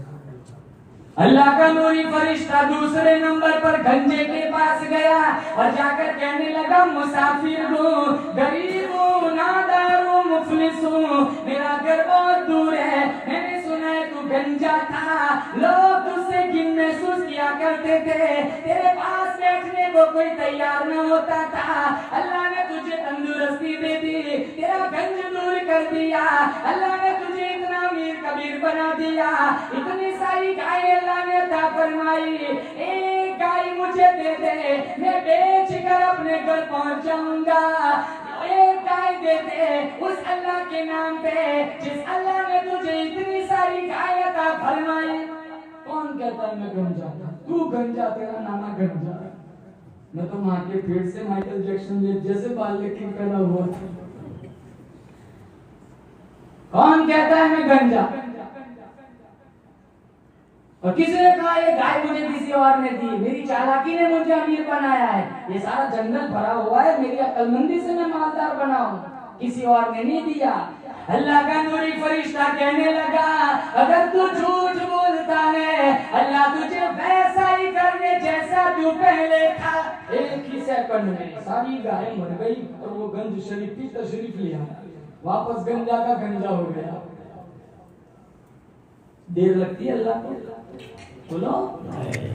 अल्लाह का नूरी फरिश्ता दूसरे नंबर पर गंजे के पास गया और जाकर कहने लगा, मुसाफिर हूँ, गरीब हूँ, नादार हूँ, मुफलिस हूँ, मेरा घर बहुत दूर है, मैंने सुना है तू गंजा था, लोग तुझसे घिन महसूस किया करते थे, तेरे पास बैठने को कोई तैयार न होता था, अल्लाह ने तुझे तंदुरुस्ती दे दी, तेरा गंज दूर कर दिया, अल्लाह ने तुझे इतना अमीर कबीर बना दिया, इतनी सारी गायें अल्लाह ने अता फरमाई, एक गाय मुझे दे दे, मैं बेच कर अपने घर पहुंच जाऊंगा। एक गाय दे दे उस अल्लाह के नाम पे जिस अल्लाह ने तुझे इतनी सारी गाय अता फरमाई। कौन कहता है मैं गंजा था? तू गंजा, तेरा नाना गंजा। मैं तो माँ के पेट से माइकल जैक्सन जैसे बाल लेके पैदा हुआ था। कौन कहता है मैं गंजा? और किसने कहा ये गाय मुझे किसी और ने दी? मेरी चालाकी ने मुझे अमीर बनाया है, ये सारा जंगल भरा हुआ है, मेरी अक्लमंदी से मैं मालदार बना हूँ, किसी और ने नहीं दिया। अल्लाह का नूरी फरिश्ता कहने लगा, अगर तू झूठ बोलता है अल्लाह तुझे वैसा ही कर दे जैसा तू पहले था। एक ही सेकंड में सारी गाय मर गई और वो गंज शरीफ की तशरीफ लिया, वापस गंजा का गंजा हो गया। देर लगती है अल्लाह को? बोलो,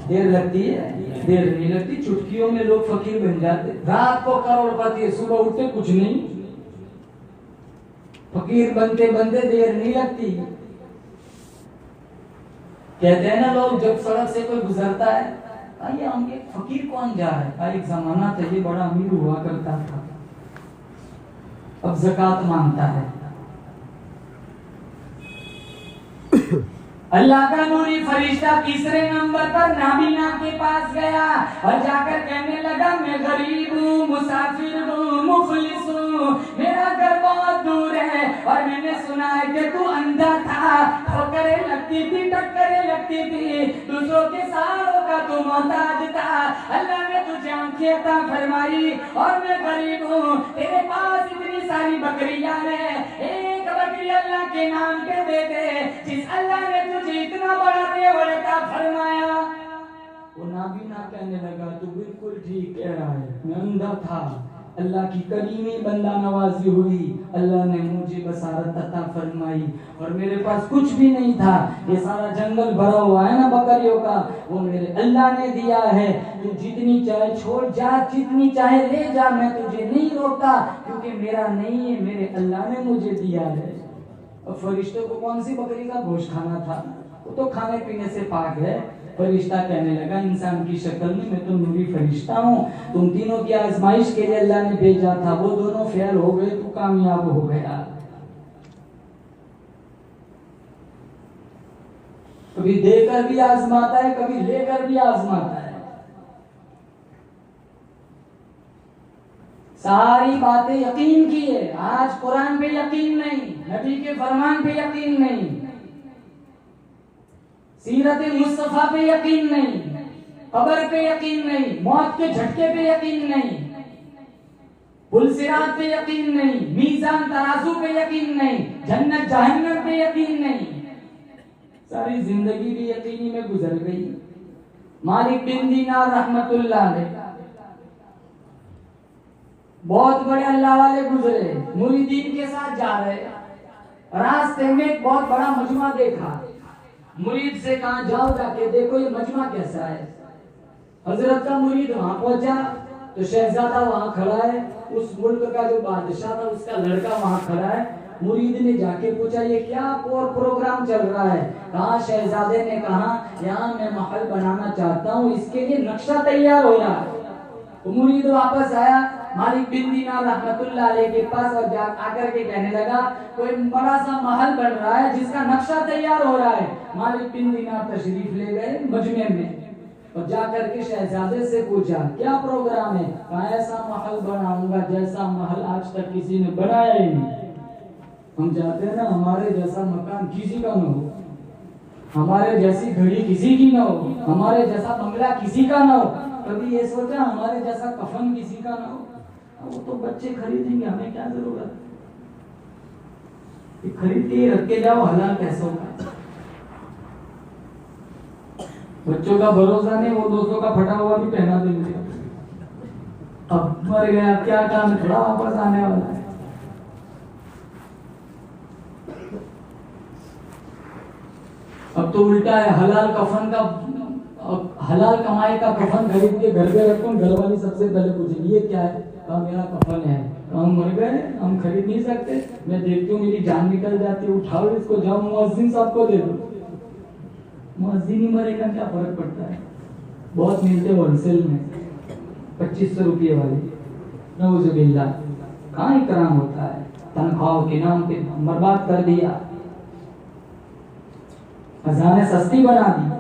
देर लगती है? देर नहीं लगती। चुटकियों में लोग फकीर बन जाते, रात को करोड़पति, सुबह उठते कुछ नहीं। फकीर बनते बनते देर नहीं लगती। कहते हैं ना लोग, जब सड़क से कोई गुजरता है, ये हम फकीर कौन जा रहा है? एक जमाना था ये बड़ा अमीर हुआ करता था, अब ज़कात मांगता है। अल्लाह का नूरी फरिश्ता तीसरे नंबर पर नाबीना के पास गया और जाकर कहने लगा, मैं गरीब हूँ, मुसाफिर हूँ, मुफलिस हूँ, मेरा घर बहुत दूर है और मैंने सुना है कि तू अंधा था, ठोकरें लगती थी, टक्करें लगती थी, दूसरों के सहारों का तू मोहताज था, अल्लाह ने तुझे आंखें अता फरमाई और मैं गरीब हूँ, तेरे पास इतनी सारी बकरियां हैं, एक बकरी अल्लाह के नाम पे दे दे जिस अल्लाह ने तुझे इतना बड़ा नेवर अता फरमाया। वो नाबीना कहने लगा, तू बिल्कुल ठीक कह रहा है, मैं अंधा था, अल्लाह की करीमी बंदा नवाजी हुई, अल्लाह ने मुझे बसारत अता फरमाई और मेरे पास कुछ भी नहीं था, ये सारा जंगल भरा हुआ है ना बकरियों का, वो मेरे अल्लाह ने दिया है, तू जितनी चाहे छोड़ जा, जितनी चाहे ले जा, मैं तुझे नहीं रोकता क्योंकि मेरा नहीं है, मेरे अल्लाह ने मुझे दिया है। और फरिश्तों को कौन सी बकरी का गोश्त खाना था? वो तो खाने पीने से पाक है। फरिश्ता कहने लगा, इंसान की शक्ल में मैं तो नूरी फरिश्ता हूँ, तुम तीनों की आजमाइश के लिए अल्लाह ने भेजा था, वो दोनों फेल हो गए, तू कामयाब हो गया। कभी देकर भी आजमाता है, कभी लेकर भी आजमाता है। सारी बातें यकीन की है। आज कुरान पे यकीन नहीं, नबी के फरमान पे यकीन नहीं, सीरत मुस्तफा पे यकीन नहीं, कब्र पे यकीन नहीं, मौत के झटके पे यकीन नहीं, पुलसिरात पे यकीन नहीं, मीजान तराजू पे यकीन नहीं, जन्नत जहन्नम पे यकीन नहीं। सारी जिंदगी भी यकीनी में गुजर गई। मालिक बिन दीनार रहमतुल्लाह अलैह, बहुत बड़े अल्लाह वाले गुजरे, मुरीदीन के साथ जा रहे, रास्ते में एक बहुत बड़ा मजमा देखा। मुरीद से कहा, जाओ जाके देखो ये मजमा कैसा है। हजरत का मुरीद वहां पहुंचा तो शहजादा वहां खड़ा है, उस मुल्क का जो बादशाह था उसका लड़का वहां खड़ा है, मुरीद ने जाके पूछा ये क्या प्रोग्राम चल रहा है? कहा शहजादे ने कहा यहाँ मैं महल बनाना चाहता हूँ, इसके लिए नक्शा तैयार हो रहा है। तो मुरीद वापस आया मालिक बिन दीनार रहमतुल्लाह अलैह के पास और आकर के कहने लगा कोई बड़ा सा महल बन रहा है जिसका नक्शा तैयार हो रहा है। मालिक बिन दीनार तशरीफ ले गए मजमे में और जाकर के शहजादे से पूछा क्या प्रोग्राम है? कहा ऐसा महल बनाऊंगा जैसा महल आज तक किसी ने बनाया ही नहीं। हम चाहते हैं ना हमारे जैसा मकान किसी का न हो, हमारे जैसी घड़ी किसी की ना हो, हमारे जैसा बंगला किसी का ना हो। कभी ये सोचा हमारे जैसा कफन किसी का ना हो? वो तो बच्चे खरीदेंगे, हमें क्या जरूरत? खरीद के रख के जाओ हलाल पैसों का। बच्चों का भरोसा नहीं, वो 200 का फटा हुआ भी पहना देंगे। अब मर गया क्या काम, थोड़ा वापस आने वाला है। अब तो उल्टा है, हलाल कफन का, हलाल कमाई का कफन खरीद के घर पे रखो, घर वाली सबसे पहले पूछेगी ये क्या है? कहा मेरा कफन है। हम मर गए, हम खरीद नहीं सकते। मैं देखती हूँ मेरी जान निकल जाती है, उठाओ इसको, जाओ मुअज्जिन साहब को दे दो। मुअज्जिन ही मरेगा, क्या फर्क पड़ता है? बहुत मिलते होलसेल में 2500 रुपये वाले, नऊजुबिल्लाह। कहाँ इकराम होता है? तनख्वाह के नाम पे बर्बाद कर दिया, खजाने सस्ती बना दी।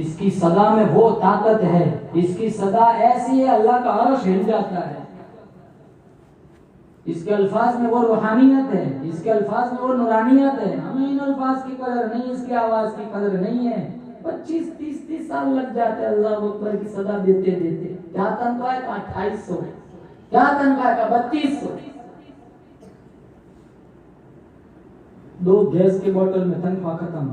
इसकी सदा में वो ताकत है, इसकी सदा ऐसी है अल्लाह का अर्श हिल जाता है। इसके अल्फाज में वो रूहानियत है, इसके अल्फाज में वो नूरानियत है। हमें इन अल्फाज की कदर नहीं, इसकी आवाज की कदर नहीं है। 25-30 साल लग जाते हैं अल्लाह अकबर की सदा देते देते। क्या तनख्वाह का 2800, क्या तनख्वाह का 3200। 2 गैस के बोतल में तनख्वाह खत्म।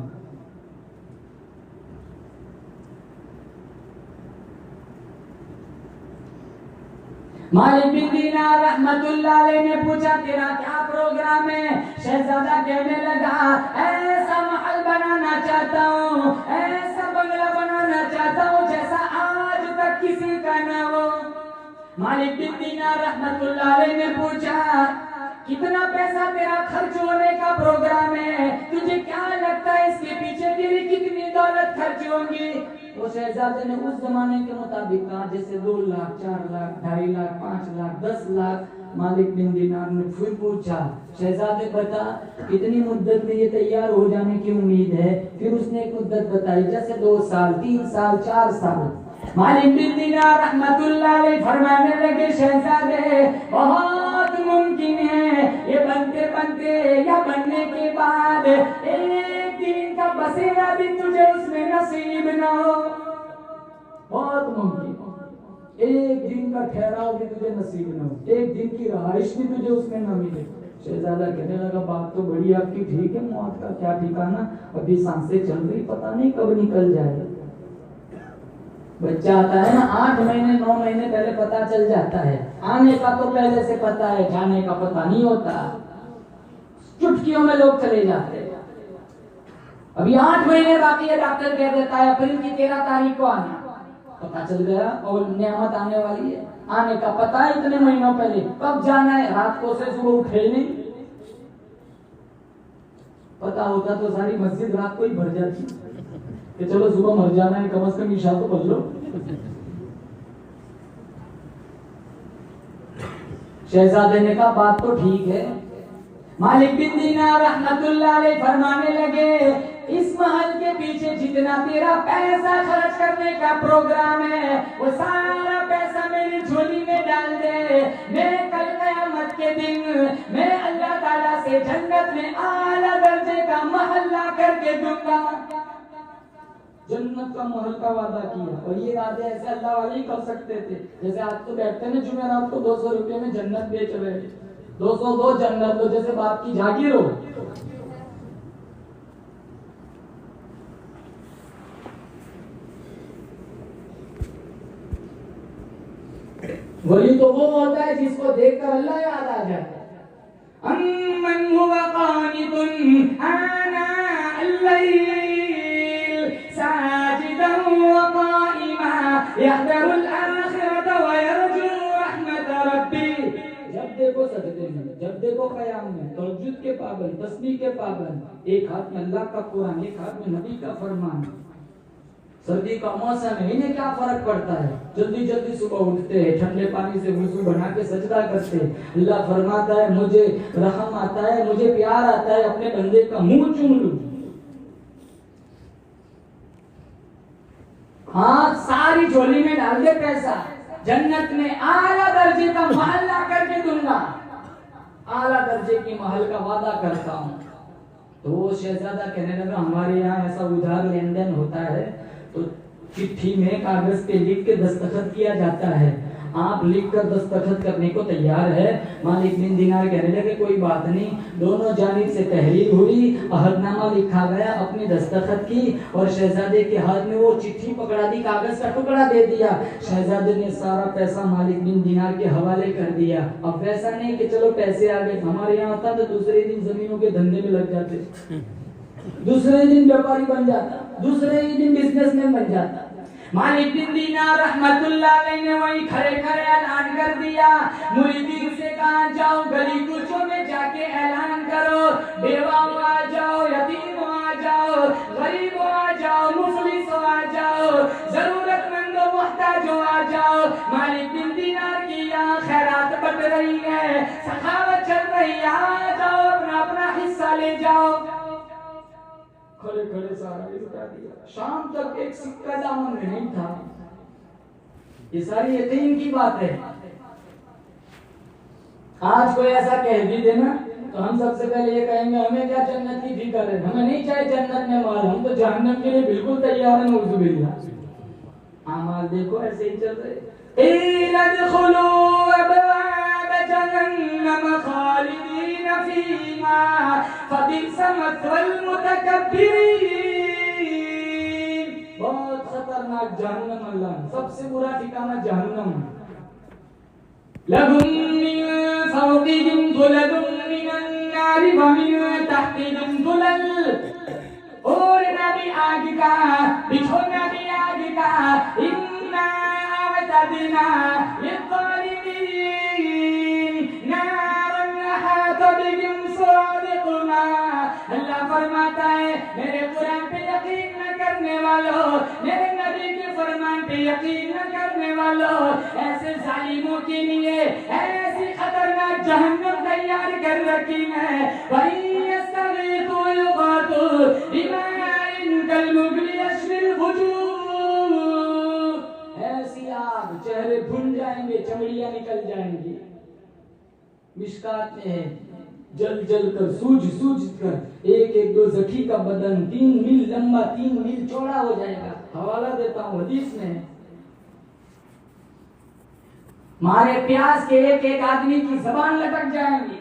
मालिक बिन दीनार रहमतुल्लाह अलैह ने पूछा तेरा क्या प्रोग्राम है? शहजादा कहने लगा ऐसा महल बनाना चाहता हूँ, ऐसा बंगला बनाना चाहता हूँ जैसा आज तक किसी का न हो। मालिक बिन दीनार रहमतुल्लाह अलैह ने पूछा कितना पैसा तेरा खर्च होने का प्रोग्राम है? तुझे क्या लगता है इसके पीछे तेरी कितनी दौलत खर्च होंगी? वो शहजादे ने उस जमाने के मुताबिक कहा जैसे 2 लाख, 4 लाख, 2.5 लाख, 5 लाख, 10 लाख। मालिक बिन दीनार ने फिर पूछा शहजादे बता कितनी मुद्दत में ये तैयार हो जाने की उम्मीद है? फिर उसने एक मुद्दत बताई जैसे 2 साल, 3 साल, 4 साल। मालिक बिन दीनार रहमतुल्लाह अलैह फरमाने लगे शहजादे बहुत मुमकिन है ये बनते बनते या बनने के बाद एक दिन का बसेरा भी तुझे उसमें नसीब न हो। बहुत मुमकिन, एक दिन का ठहराव भी तुझे नसीब न हो, एक दिन की रहाइश भी तुझे उसमें न मिले। शहजादा कहने लगा बात तो बड़ी आपकी ठीक है, मौत का क्या ठिकाना, अभी सांसें चल रही, पता नहीं कब निकल जाएगा। बच्चा आता है ना 8 महीने 9 महीने पहले पता चल जाता है, आने का तो पहले से पता है, जाने का पता नहीं होता। चुटकियों में लोग चले जाते हैं। अभी 8 महीने बाकी है, डॉक्टर कह देता है अप्रैल की 13 तारीख को आना, पता चल गया और नियामत आने वाली है। आने का पता है इतने महीनों पहले, कब जाना है रात को से सुबह उठे नहीं। पता होता तो सारी मस्जिद रात को ही भर जाती कि चलो सुबह मर जाना है, कम से कम ईशा तो पढ़ लो। शहजादे ने कहा बात तो ठीक है। मालिक बिन दीनार रहमतुल्लाह अलैह फरमाने लगे इस महल के पीछे जितना तेरा पैसा खर्च करने का प्रोग्राम है वो सारा पैसा मेरी झोली में डाल दे। मैं कल क़यामत के दिन मैं अल्लाह ताला से जन्नत में आला दर्जे का महल ला करके दूंगा। जन्नत का महल का वादा किया, और ये वादे ऐसे अल्लाह वाले ही कर सकते थे। जैसे आज तो बैठते हैं जुमेरात को 200 रुपए में जन्नत बेच रहे, 202 जन्नत लो, जैसे बाप की जागीर हो। वही तो वो होता है जिसको देखकर अल्लाह याद आ जाता है। अम्मन हुवा क़ानितुन आना अल-लैल साजिदन व क़ाइमा यहदरुल आखिरत व यरजू रहमत रब्बी। जब देखो सजदे में, जब देखो क़याम में, तहज्जुद के पाबंद, तस्बीह के पाबंद, एक हाथ में अल्लाह का कुरान, एक हाथ में नबी का फरमान। सर्दी का मौसम है, इन्हें क्या फर्क पड़ता है, जल्दी जल्दी सुबह उठते हैं, ठंडे पानी से वुजू बना के सजदा करते हैं। अल्लाह फरमाता है मुझे रहम आता है, मुझे प्यार आता है, अपने बंदे का मुंह चूम लूं। हाँ, सारी झोली में डाल दे पैसा, जन्नत में आला दर्जे का महल ला करके दूंगा, आला दर्जे की महल का वादा करता हूँ। तो वो शहजादा कहने लगा हमारे यहाँ ऐसा उधार लेन देन होता है तो चिट्ठी में कागज पे लिख के दस्तखत किया जाता है, आप लिख कर दस्तखत करने को तैयार है? मालिक बिन दिनार कहने लगे कोई बात नहीं। दोनों जानिब से तहरीर हुई, अहदनामा लिखा गया, अपनी दस्तखत की और शहजादे के हाथ में वो चिट्ठी पकड़ा दी, कागज का टुकड़ा दे दिया। शहजादे ने सारा पैसा मालिक बिन दिनार के हवाले कर दिया। अब पैसा नहीं कि चलो पैसे आ गए, हमारे यहाँ होता तो दूसरे दिन जमीनों के धंधे में लग जाते, दूसरे दिन व्यापारी बन जाता, दूसरे ही दिन बिजनेसमैन बन जाता। मालिक बिन दीनार रहमतुल्लाह अलैहि ने वहीं खड़े खड़े ऐलान कर दिया, मुरीदीन से कहा जाओ गली कूचों में जाके ऐलान करो, बेवाओं आ जाओ, यतीम आ जाओ, गरीबों आ जाओ, मुफलिस आ जाओ, जरूरतमंदों मुहताजों आ जाओ। मालिक बिन दीनार की यहाँ खैरात बट रही है, सखावत चल रही है, आ जाओ अपना अपना हिस्सा ले जाओ। खड़े खड़े सारा लुटा दिया। शाम तक एक सिक्का दामन में नहीं था। ये सारी यकीन की बात है। आज कोई ऐसा कह भी देना तो हम सबसे पहले ये कहेंगे हमें क्या जन्नत की फिक्र है, हमें नहीं चाहिए जन्नत में माल, हम तो जहन्नम के लिए बिल्कुल तैयार हैं। नऊजुबिल्लाह। आमाल देखो ऐसे ही चल रहे। इदखुलू अबवाब जहन्नम खालिदीन फीहा फबिस मथवल मुतकब्बिरीन। बहुत खतरनाक जहन्नम, अल्लाह सबसे बुरा ठिकाना जहन्नम। लहुम मिन फौकिहिम दुललुम मिनन नारि व मिन तहतिहिम दुलल। और नबी आग का, बिछोना भी आग का, इन्ना अअतदना लिज़्ज़ालिमीन नारन अहात बिहिम सादिक़ुना। अल्लाह फरमाता है मेरे कुरान पे यकीन न करने वालों, मेरे नबी के फरमान पे यकीन न करने वालों, ऐसे जालिमों के लिए ऐसी खतरनाक जहन्नम तैयार कर रखी है। वही यस्तगीथु युगातु बिमाइन कलमुगली यश्विल वजूह। ऐसी आग, चेहरे भुन जाएंगे, चमड़ियां निकल जाएंगी। मिशकात में है जल जल कर, सूझ सूझ कर एक एक दो जखी का बदन 3 मील लंबा 3 मील चौड़ा हो जाएगा। हवाला देता हूँ हदीस में। मारे प्यास के एक एक आदमी की जबान लटक जाएंगी।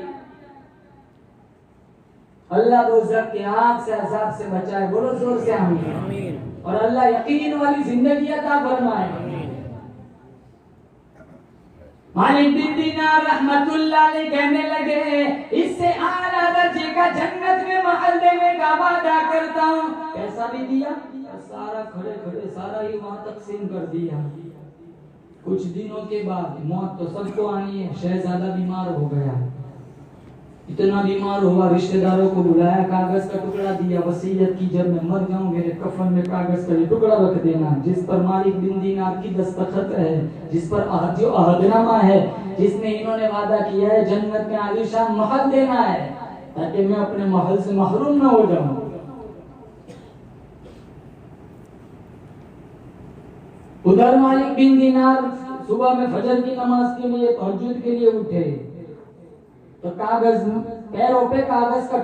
अल्लाह दोज़ख के आग से, अज़ाब से बचाए। बोलो जोर से आमीन। और अल्लाह यकीन वाली जिंदगी अता फरमाए। मालिक बिन दीनार रहमतुल्लाह अलैहि कहने लगे इससे आला दर्जे का जन्नत में महल देने का वादा करता हूँ। पैसा भी दिया और सारा खड़े खड़े सारा ही वहां तकसीम कर दिया। कुछ दिनों के बाद मौत तो सबको आनी है। शहजादा बीमार हो गया, इतना बीमार हुआ, रिश्तेदारों को बुलाया, कागज का टुकड़ा दिया, वसीयत की जब मैं मर जाऊं मेरे कफन में कागज का ये टुकड़ा रख देना जिस पर मालिक बिन दीनार की दस्तखत है, जिस पर जो अहदनामा है, जिसमें इन्होंने वादा किया है जन्नत में आलीशान महल देना है ताकि मैं अपने महल से महरूम न हो जाऊं। उधर मालिक बिन दीनार सुबह में फजर की नमाज के लिए, तहज्जुद के लिए उठे तो कागज, पैरों पे कागज का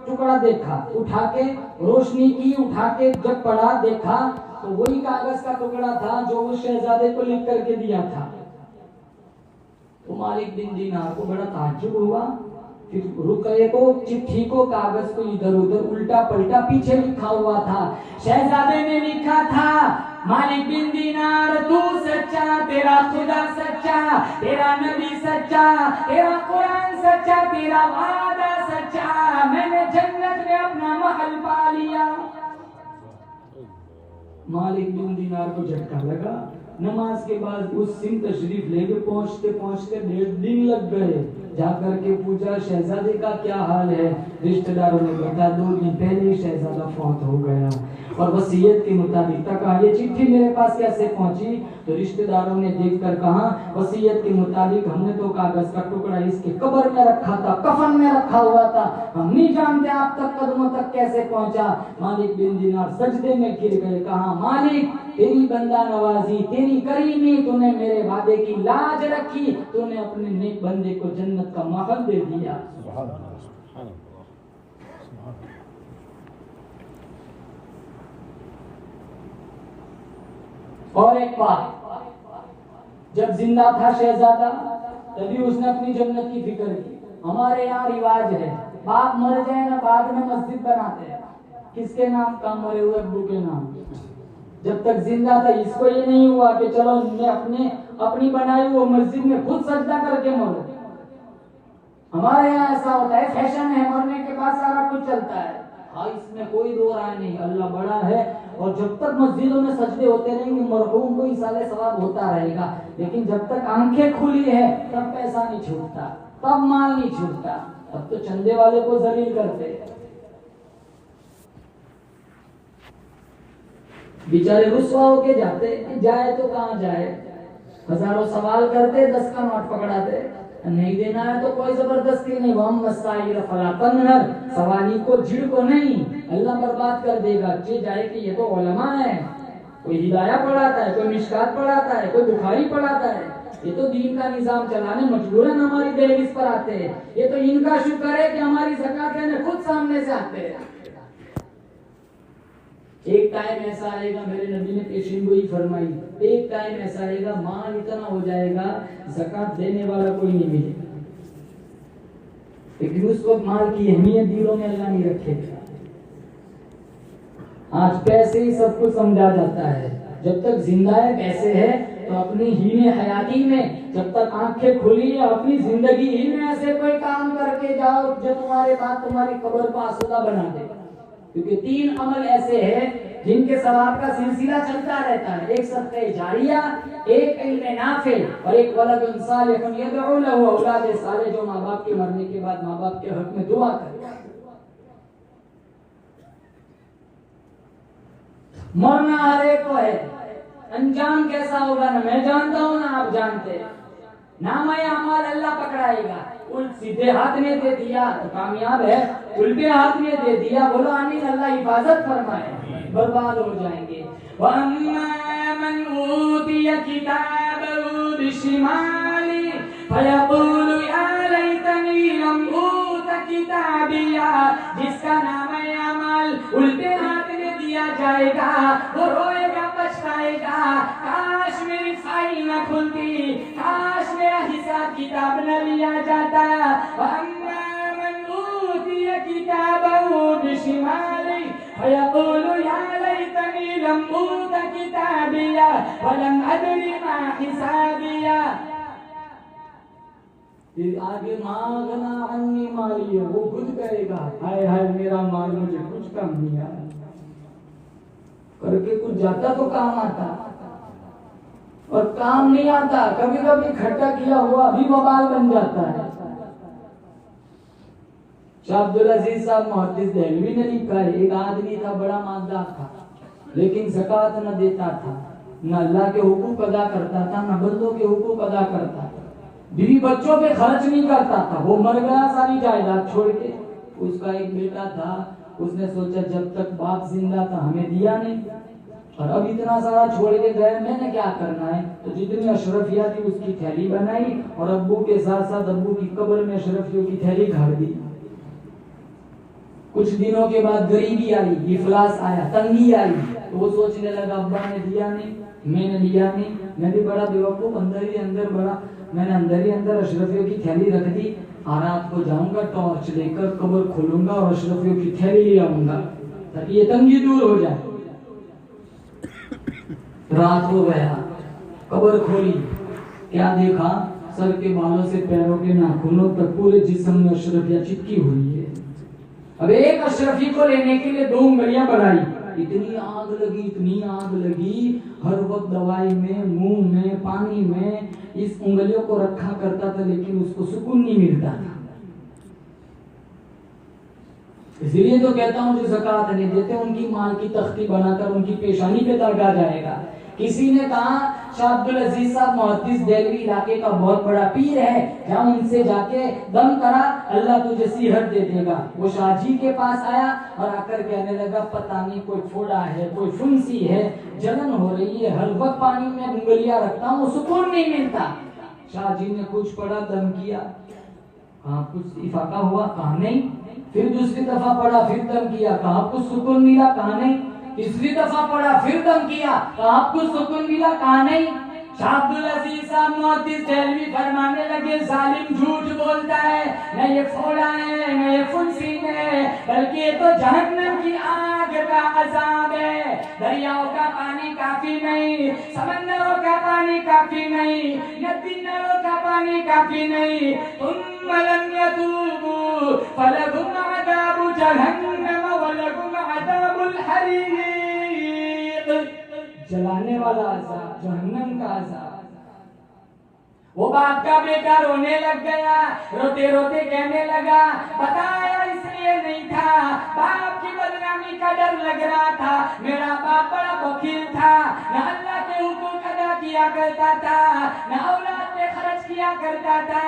टुकड़ा देखा, उठा के रोशनी की, उठा के जब पढ़ा देखा तो वही कागज का टुकड़ा था जो उस शहजादे को लिख करके दिया था। तो मालिक बिन दीनार को बड़ा ताज्जुब हुआ। फिर रुकये को, चिट्ठी को, कागज को इधर उधर उल्टा पलटा, पीछे लिखा हुआ था, शहजादे ने लिखा था मालिक बिन दीनार तू सच्चा, तेरा खुदा सच्चा, तेरा नबी सच्चा, तेरा कुरान सच्चा, तेरा वादा सच्चा, मैंने जन्नत में अपना महल पा लिया। मालिक बिन दीनार को झटका लगा। नमाज के बाद उस सिंह तशरीफ लेके पहुंचते पहुंचते 1.5 दिन लग गए। जाकर के पूछा शहजादे का क्या हाल है। रिश्तेदारों ने बता 2 दिन पहले ही शहजादा फौत हो गया। और वसीयत के मुताबिक कहा ये चिट्ठी मेरे पास कैसे पहुंची? तो रिश्तेदारों ने देखकर कहा वसीयत के मुताबिक हमने तो कागज का टुकड़ा इसके कब्र में रखा था, कफन में रखा हुआ था, हम नहीं जानते आप तक कदमों तक कैसे पहुंचा। मालिक बिन दिनार सजदे में गिर गए। कहा मालिक तेरी बंदा नवाजी, तेरी करीमी, तूने मेरे वादे की लाज रखी, तूने अपने नेक बंदे को जन्नत का महल दे दिया। और एक बात, जब जिंदा था शहजादा तभी उसने अपनी जन्नत की फिक्र की। हमारे यहाँ रिवाज है बाप मर जाए ना बाद में मस्जिद बनाते हैं। किसके नाम? काम मरे हुए अब्बू के नाम। जब तक जिंदा था इसको ये नहीं हुआ कि चलो मैं अपनी बनाई वो मस्जिद में खुद सजदा करके मरो। हमारे यहाँ ऐसा होता है, फैशन है, मरने के बाद सारा कुछ चलता है। हाँ, इसमें कोई दो राय नहीं, अल्लाह बड़ा है और जब तक मस्जिदों में सजदे होते रहेंगे मरहूम को इसाले सवाब होता रहेगा। लेकिन जब तक आंखें खुली है तब पैसा नहीं छूटता, तब माल नहीं छूटता, तब तो चंदे वाले को जलील करते। बेचारे रुस्वा होके जाते, जाए तो कहाँ जाए, हजारों सवाल करते, 10 का नोट पकड़ाते, नहीं देना है तो कोई जबरदस्ती नहीं। वम मसाइल फला तनहर, सवाली को झिड़ को नहीं, अल्लाह बर्बाद कर देगा। ये जाए कि ये तो उलमा है, कोई हिदाया पढ़ाता है, कोई मिशकात पढ़ाता है, कोई बुखारी पढ़ाता है, ये तो दीन का निजाम चलाने मजबूरन हमारी दहलीज पर आते हैं। ये तो इनका शुक्र है कि हमारी ज़कात लेने खुद सामने से आते हैं। एक टाइम ऐसा आएगा, मेरे नबी ने पेशिनगोई फरमाई, एक टाइम ऐसा आएगा माल इतना हो जाएगा ज़कात देने वाला कोई नहीं मिलेगा। लेकिन उस वक्त माल की अहमियत दिलों में अल्लाह नहीं रखेगा। आज पैसे ही सब कुछ समझा जाता है। जब तक जिंदा है पैसे है तो अपनी हीने हयाती में, जब तक आंखें खुली है अपनी जिंदगी ही में ऐसे कोई काम करके जाओ जो तुम्हारे बाद तुम्हारी कब्र को आसूदा बना दे। क्योंकि 3 अमल ऐसे हैं जिनके सवाब का सिलसिला चलता रहता है। एक सदक़े जारिया, एक इल्म नाफे और एक वलदुन सालिहुन यदउ लहु, औलाद साले जो माँ बाप के मरने के बाद माँ बाप के हक में दुआ करे। मरना हर एक को है, अंजाम कैसा होगा ना मैं जानता हूँ ना आप जानते हैं। नाम है अमाल अल्लाह पकड़ाएगा। सीधे हाथ में दे दिया तो कामयाब है, उल्टे हाथ में दे दिया बोलो आमीन, अल्लाह हिफाजत फरमाए, बर्बाद हो जाएंगे। वअम्मा मन ऊतिया किताबहु बिशिमाली फयक़ूलु या लैतनी लम ऊत किताबिया, जिसका नाम है अमल उल्टे हाथ में दिया जाएगा वो रोएगा, पछताएगा, काश मेरी फाइल न खुलती, काश मेरा हिसाब किताब न लिया जाता। वअम्मा मन ऊतिया किताबहु बिशिमाली फयक़ूलु या लैतनी लम ऊत किताबिया वलम अदरी मा हिसाबिया। फिर आगे मांगना अन्नी माली, वो खुद कहेगा हाय हाय मेरा माल मुझे कुछ काम नहीं आया। करके कुछ जाता तो काम आता और काम नहीं आता, कभी कभी खट्टा किया हुआ भी वबाल बन जाता है। शाह अब्दुल अजीज साहब मुहद्दिस देहलवी ने लिखा है, एक आदमी था बड़ा मालदार था लेकिन ज़कात न देता था, न अल्लाह के हुकूक अदा करता था, न बंदों के हुकूक अदा करता था, बीवी बच्चों पे खर्च नहीं करता था। वो मर गया सारी जायदाद छोड़ के। उसका एक बेटा था, उसने सोचा जब तक बाप जिंदा था हमें दिया नहीं और अब इतना सारा छोड़ के गए, मैंने क्या करना है। तो जितनी अशरफिया थी उसकी थैली बनाई और अब्बू के साथ साथ अब्बू की कब्र में अशरफियों की थैली गाड़ दी। कुछ दिनों के बाद गरीबी आई, इफलास आया, तंगी आई, तो वो सोचने लगा अब्बा ने दिया नहीं, मैंने लिया नहीं, मैं भी बड़ा बेवकूफ, अंदर ही अंदर बड़ा, मैंने अंदर ही अंदर अशरफियों की थैली रख दी। और रात को जाऊंगा टॉर्च लेकर कब्र खोलूंगा और अशरफियों की थैली ले आऊंगा ताकि ये तंगी दूर हो जाए। रात हो गया, कब्र खोली, क्या देखा, सर के बालों से पैरों के नाखूनों तक पूरे जिस्म में अशरफिया चिपकी हुई है। अब एक अशरफी को लेने के लिए 2 उंगलियां बढ़ाई, इतनी आग लगी, हर वक्त दवाई में, मुंह में, पानी में इस उंगलियों को रखा करता था, लेकिन उसको सुकून नहीं मिलता था। इसलिए तो कहता हूं जो ज़कात नहीं देते उनकी माल की तख्ती बनाकर उनकी पेशानी पे दरगाह जाएगा। किसी ने कहा शाह अब्दुल अजीज साहब मुहद्दिस देलवी इलाके का बहुत बड़ा पीर है, जहाँ उनसे जाके दम करा, अल्लाह तुझे सेहत दे देगा। वो शाहजी के पास आया और आकर कहने लगा पता नहीं कोई फोड़ा है, कोई फुंसी है, जलन हो रही है, हर वक्त पानी में उंगलियां रखता हूँ, सुकून नहीं मिलता। शाहजी ने कुछ पढ़ा, दम किया, कहा कुछ इफाका हुआ, कहा नहीं। फिर दूसरी दफा पढ़ा, फिर दम किया, कहा कुछ सुकून मिला, कहा नहीं। तीसरी दफा पढ़ा, फिर दम किया, कहा कुछ सुकून मिला, कहा नहीं। शाह अब्दुल अजीज साहब मुहद्दिस देलवी फरमाने लगे जालिम झूठ बोलता है, न ये फोड़ा है न ये फुंसी है, बल्कि ये तो जहन्नम की आग का अजाब है। दरियाओं का पानी काफी नहीं, समंदरों का पानी काफी नहीं, नदियों का पानी काफी नहीं, तुम लम यतूबू फलहुम अज़ाबु जहन्नम वलहुम अज़ाबुल हरीक। जलाने वाला अज़ाब, जहन्नम का अज़ाब। वो बाप का बेटा रोने लग गया, रोते रोते कहने लगा बताया इसलिए नहीं था, बाप की बदनामी का डर लग रहा था, मेरा बाप बड़ा वकील था, न अल्लाह के हुक्म अदा किया करता था, न औलाद पे खर्च किया करता था।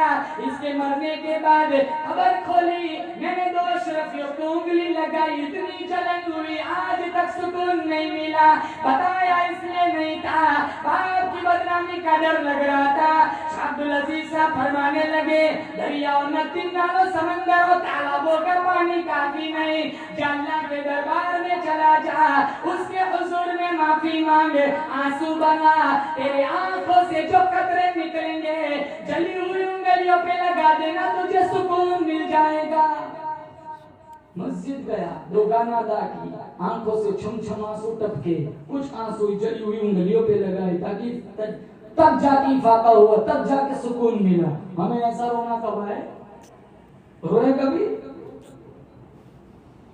इसके मरने के बाद खबर खोली, मैंने दो शरफियों को उंगली लगाई, इतनी जलन हुई, आज तक सुकून नहीं मिला, बताया इसलिए नहीं था, बाप की बदनामी का डर लग रहा था। अब्दुल अजीज साहब फरमाने लगे दरियाओं, नदियों, समंदरों, तालाबों का पानी काफी नहीं, अल्लाह के दरबार में चला जा, उसके हुजूर में माफी मांगे, आंसू बना, तेरे आंखों से जो कतरे निकलेंगे जली हुई उंगलियों पे लगा देना, तुझे सुकून मिल जाएगा। मस्जिद गया, दो गाना अदा की, आंखों से छम छम आंसू टपके, कुछ आंसू जली हुई उंगलियों पे लगाए, ताकि तब जाके इफाका हुआ, तब जाके सुकून मिला। हमें ऐसा रोना कब है? रोए कभी?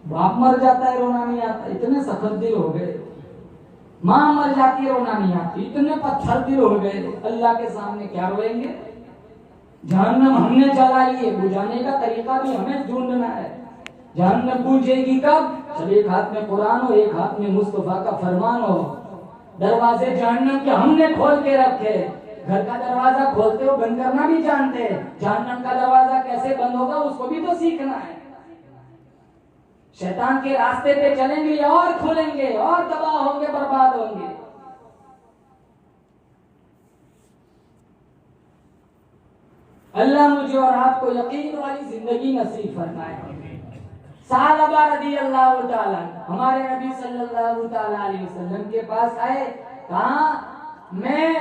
बाप मर जाता है रोना नहीं आता, इतने सख्त दिल हो गए। माँ मर जाती है रोना नहीं आती, इतने पत्थर दिल हो गए। अल्लाह के सामने क्या रोएंगे? जहन्नम हमने जलाई है, बुझाने का तरीका भी हमें ढूंढना है। जहन्नम बुझेगी कब? जब एक हाथ में कुरान हो, एक हाथ में मुस्तफा का फरमान हो। दरवाजे जहन्नम के हमने खोल के रखे, घर का दरवाजा खोलते हो बंद करना भी जानते हैं, जहन्नम का दरवाजा कैसे बंद होगा उसको भी तो सीखना है। शैतान के रास्ते पे चलेंगे और खोलेंगे और तबाह होंगे, बर्बाद होंगे। अल्लाह मुझे और आपको यकीन वाली जिंदगी नसीब फरमाए। साहबा रज़ियल्लाहु ताला हमारे नबी सल्लल्लाहु ताला अलैहि वसल्लम के पास आए, कहा मैं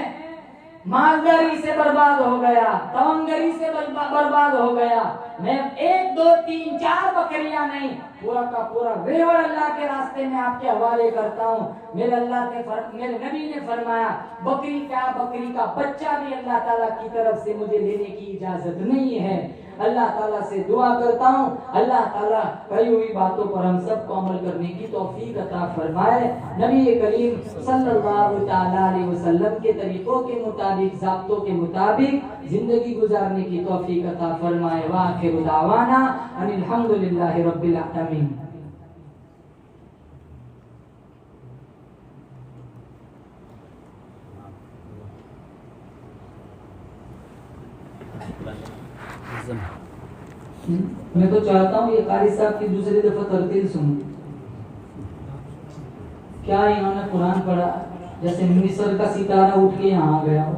मालदारी से बर्बाद हो गया, तवंगरी से बर्बाद हो गया, मैं 1 2 3 4 बकरियां नहीं, पूरा का पूरा रेवड़ अल्लाह के रास्ते में आपके हवाले करता हूँ। मेरे नबी ने फरमाया बकरी का बच्चा भी अल्लाह ताला की तरफ से मुझे लेने की इजाजत नहीं है। अल्लाह ताला से दुआ करता हूँ, अल्लाह ताला कही हुई बातों पर हम सबको अमल करने की तौफीक अता फरमाए। नबी करीम सल्लल्लाहु ताला अलैहि वसल्लम के तरीकों के मुताबिक, ज़ाब्तों के मुताबिक जिंदगी गुजारने की तौफीक अता फरमाए। व आखिरु दावाना अनिल हम्दुलिल्लाहि रब्बिल आलमीन। मैं तो चाहता हूँ ये कारी साहब की दूसरी दफा तरतील सुनूं। क्या इन्होंने कुरान पढ़ा, जैसे मिस्र का सितारा उठ के यहाँ आ गया हो।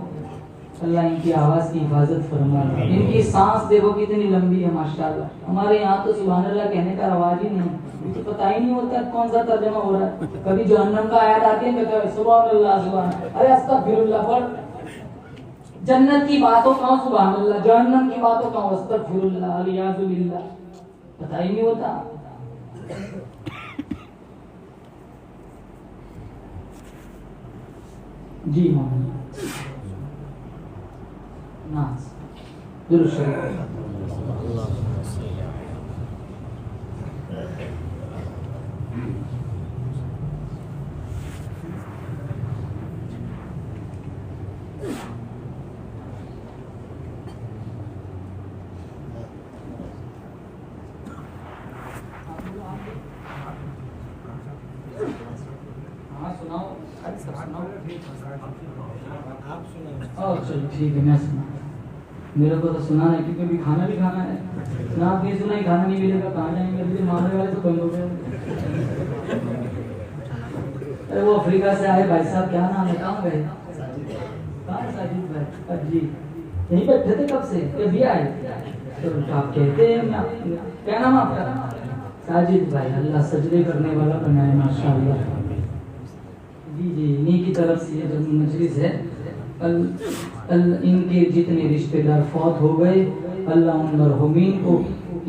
अल्लाह इनकी आवाज की हिफाजत फरमाए। इनकी सांस देखो कितनी लंबी है माशाल्लाह। हमारे यहाँ तो सुभान अल्लाह कहने का रवाज ही नहीं, तो पता ही नहीं होता कौन सा तर्जमा हो रहा है। कभी जहन्नम का आयत आती है, कहते हैं सुभान अल्लाह सुभान, अरे अस्तगफिरुल्लाह पढ़। जन्नत की बातों का सुभान अल्लाह, जहन्नम की बातों का अस्तगफिरुल्लाह, अलियाज़ु बिल्लाह, पता ही नहीं होता। जी हाँ, नास दुरुस्त शरीफ। चलो ठीक है, मैं सुना, मेरे को तो सुना है क्योंकि अभी खाना भी खाना है ना। आप नहीं सुना ही खाना नहीं मिलेगा, कहाँ जाएंगे? अभी मारने वाले तो बंद हो गए। अरे वो अफ्रीका से आए भाई साहब, क्या नाम है, कहाँ गए? कहाँ साजिद भाई? जी यहीं बैठे थे कब से, अभी आए? तो आप कहते हैं, क्या नाम आपका? साजिद भाई, अल्लाह सजदे करने वाला बनाए माशाअल्लाह। जी जी, इन्हीं की तरफ से ये जो मजलिस है, इनके जितने रिश्तेदार फौत हो गए, अल्लाह उन मरहुमीन को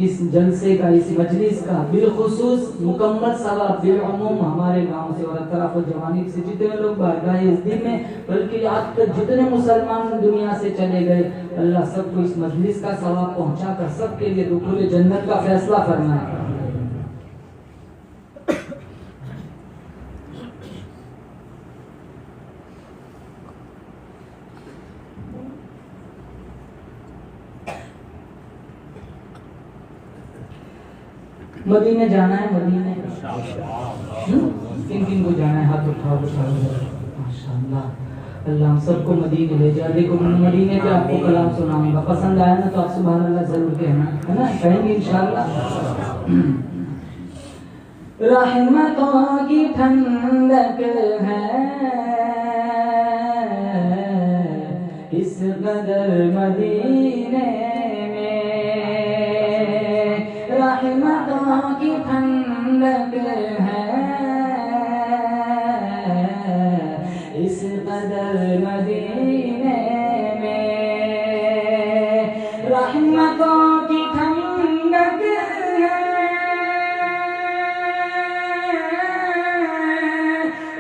इस जलसे का, इस मजलिस का बिलखुसूस मुकम्मल सवाब बिलउमूम हमारे गांव से और अतराफ जवानी से जितने लोग बारगाह इज़्ज़त में, बल्कि आज तक जितने मुसलमान दुनिया से चले गए, अल्लाह सबको इस मजलिस का सवाब पहुंचाकर सबके लिए दुखुल जन्नत का फैसला फरमाए। मदीने जाना है, मदीने किन किन को जाना है? हाथ उठाओ माशाअल्लाह, अल्लाह हम सबको मदीने ले जा। देखो मदीने पे आपको कलाम सुनाऊंगा, पसंद आया ना तो आप सुभान अल्लाह जरूर कहना, है ना? कहेंगे इंशाअल्लाह। रहमतों की ठंडक है इस कदर मदीने में, रहमतों की ठंडक है इस कदर मदीने में, रहमतों की ठंडक है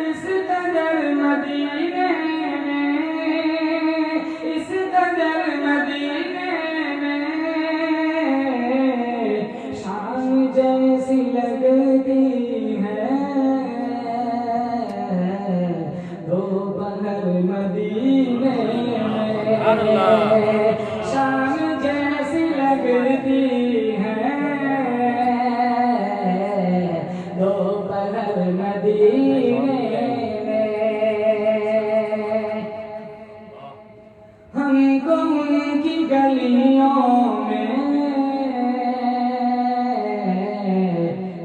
इस कदर मदीने में, इस कदर मदीने में, शाम जैसी लगती है दोपहर मदीने में, शाम जैसी लगती है दोपहर मदीने में। हमको उनकी गलियों में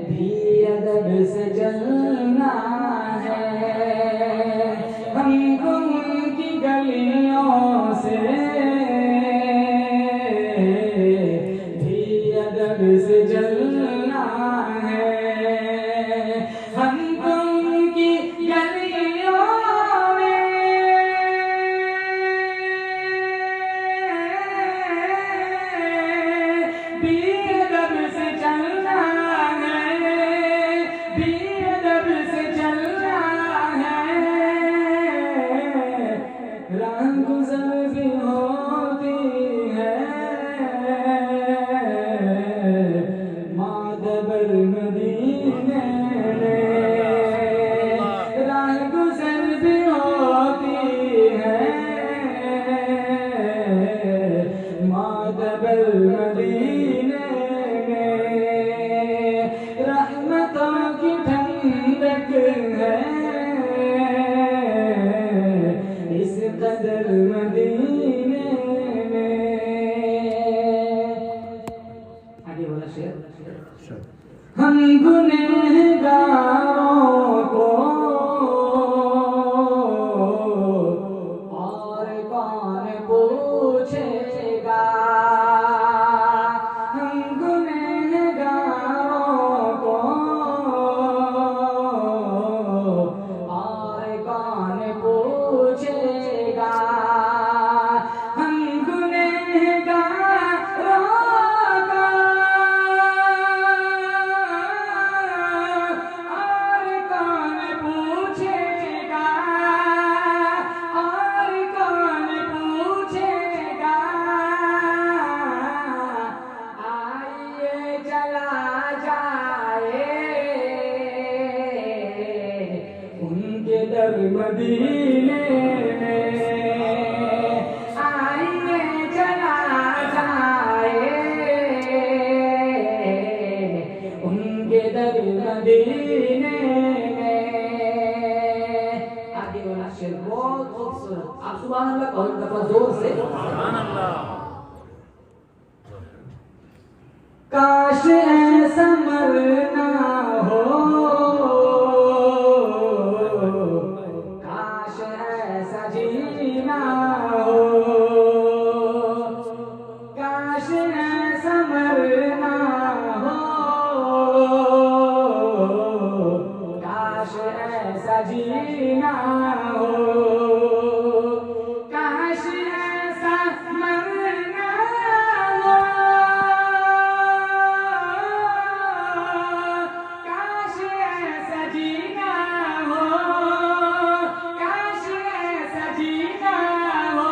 भी अदब से चलना है, हमको उनकी गलियों से भी अदब से चलना है, हमको उनकी गलियों में भी अदब से चलना है, भी अदब से चलना है। राह गुजर भी होती है मादबर मदीने में, राह गुजर भी होती है मादबर मदीने में, रहमतों की ठंडक है इस कदर मदीने में। आगे बोला शेर, हम गुनहगारों को और कौन पूछेगा, हम गुनहगारों को और कौन पूछेगा, हम गुनहगारों का और कौन पूछेगा, और कौन पूछेगा। आइए चला जाए उनके दर मदीने में, आइए चला जाए उनके दर मदीने में। आगे वाला शेर सुभान अल्लाह कहो एक दफा जोर से। सुभान अल्लाह। काश ऐसा मरना हो, काश ऐसा जीना हो, काश ऐसा मरना हो, काश ऐसा जीना हो, काश ऐसा मरना हो, काश ऐसा जीना हो, काश ऐसा जीना हो,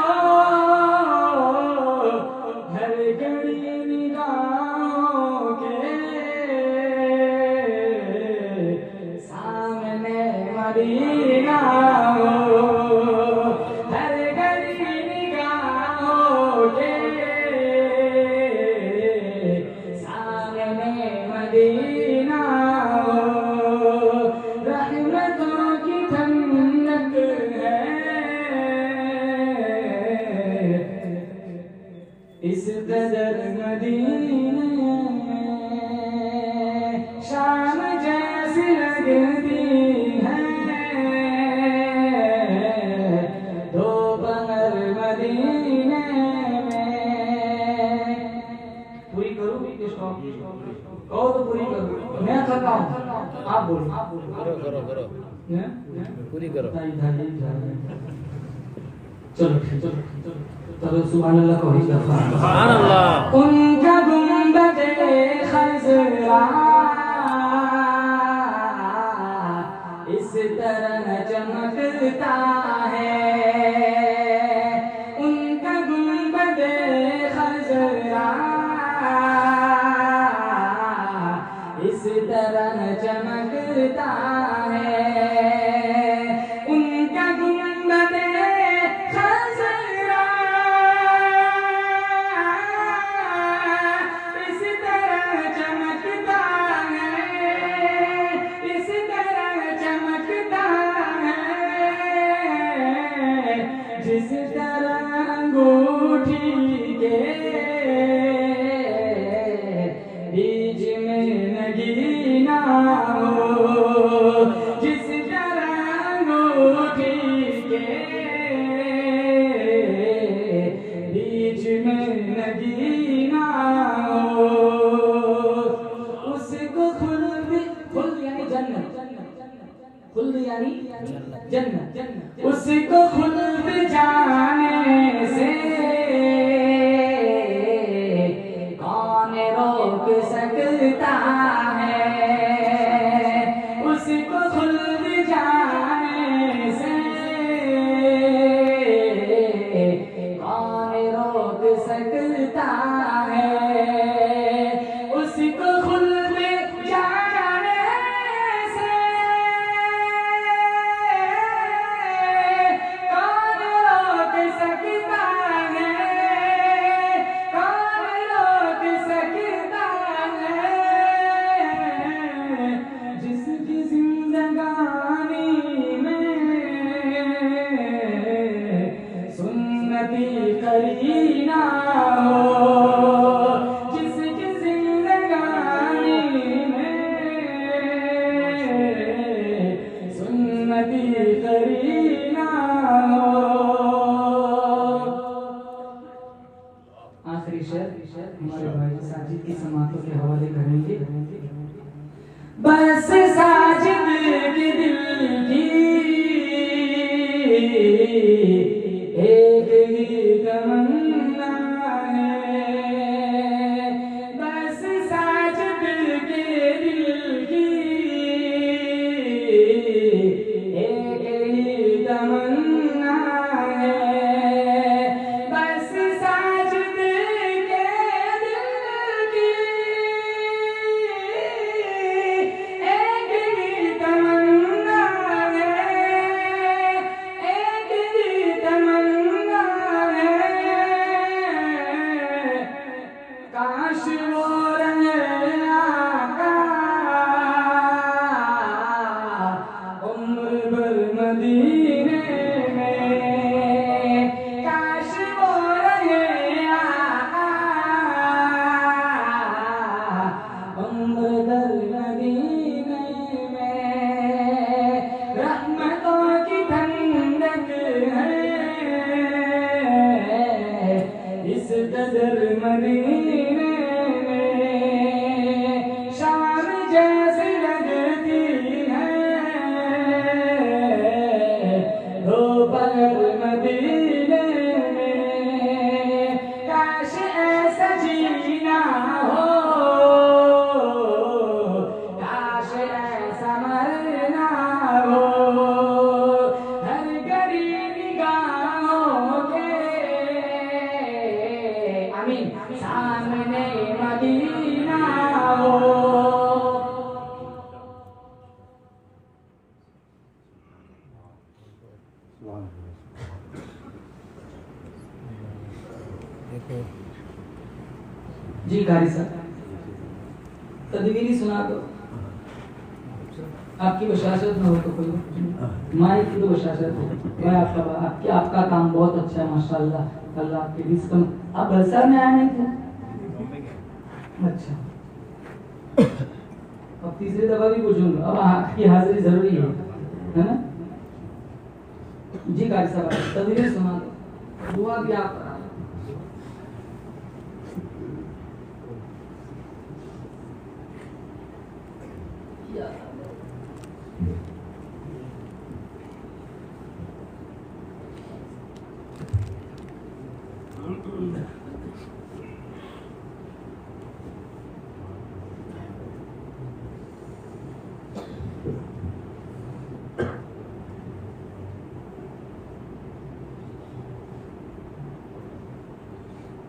हर घड़ी निगाहों के सामने मदीना हो, हर घड़ी निगाहों के सामने मदीना हो, रहमतों की ठंडक है इस कदर मदीने में, शाम जैसी लगती है दोपहर मदीने में। पूरी करूँ कहो तो पूरी करूँ, मैं थका हूँ, आप बोलो। करो करो पूरी करो। चलो चलो चलो सुभान अल्लाह कहो एक दफा। सुभान अल्लाह। उनका गुंबदे खज़रा इस तरह चमकता है, उनका गुंबदे खज़रा इस तरह चमकता है, उनका गुंबदे खज़रा इस तरह चमकता है, इस तरह चमकता है, जिस तरह अंगूठी के बीच में नगीना हो, जिस तरह अंगूठी के बीच में नगीना हो, उसको खुल्द यानी जन्नत, खुल्द यानी जन्नत, उसको खुल्द जाने से कौन रोक सकता है, उसको खुल्द जाने से कौन रोक सकता है, उसको खुल्द जाने से कौन रोक सकता है, कौन रोक सकता है, जिसकी जिंदगानी में सुन्नती करीना हो, जिसकी जिंदगानी में सुन्नती करीना हो। आखिरी शेर हमारे भाई साजिद की समातों के हवाले करेंगे। बस साजिद के दिल की एक ही तमन्ना है, बस साजिद के दिल की एक ही तमन्ना है, बस साजिद के दिल की एक ही तमन्ना है, एक ही तमन्ना है, काश वो रहे आका उम्र भर मदीने में, सामने मदीना हो। जी कारी साहब तदवीरी सुना दो, आपकी बशाशत न हो तो कोई माइक की तो बशाशत है। मैं आपका काम बहुत अच्छा है माशाल्लाह, अल्लाह आपके रिज़्क़ में। आप बलसा में आए नहीं थे? अच्छा, अब तीसरी दफा भी पूछूंगा, अब आपकी हाजिरी जरूरी है ना? जी कारी साहब तदवीरी सुना दो, दुआ भी आप करा।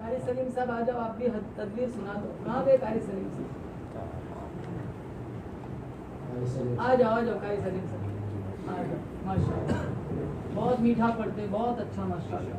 कारी सलीम साहब आ जाओ, आप भी तदबीर सुना दो। कहाँ गए कारी सलीम साहब? आ जाओ कारी सलीम साहब, आ जाओ। माशाल्लाह बहुत मीठा पढ़ते, बहुत अच्छा माशाल्लाह।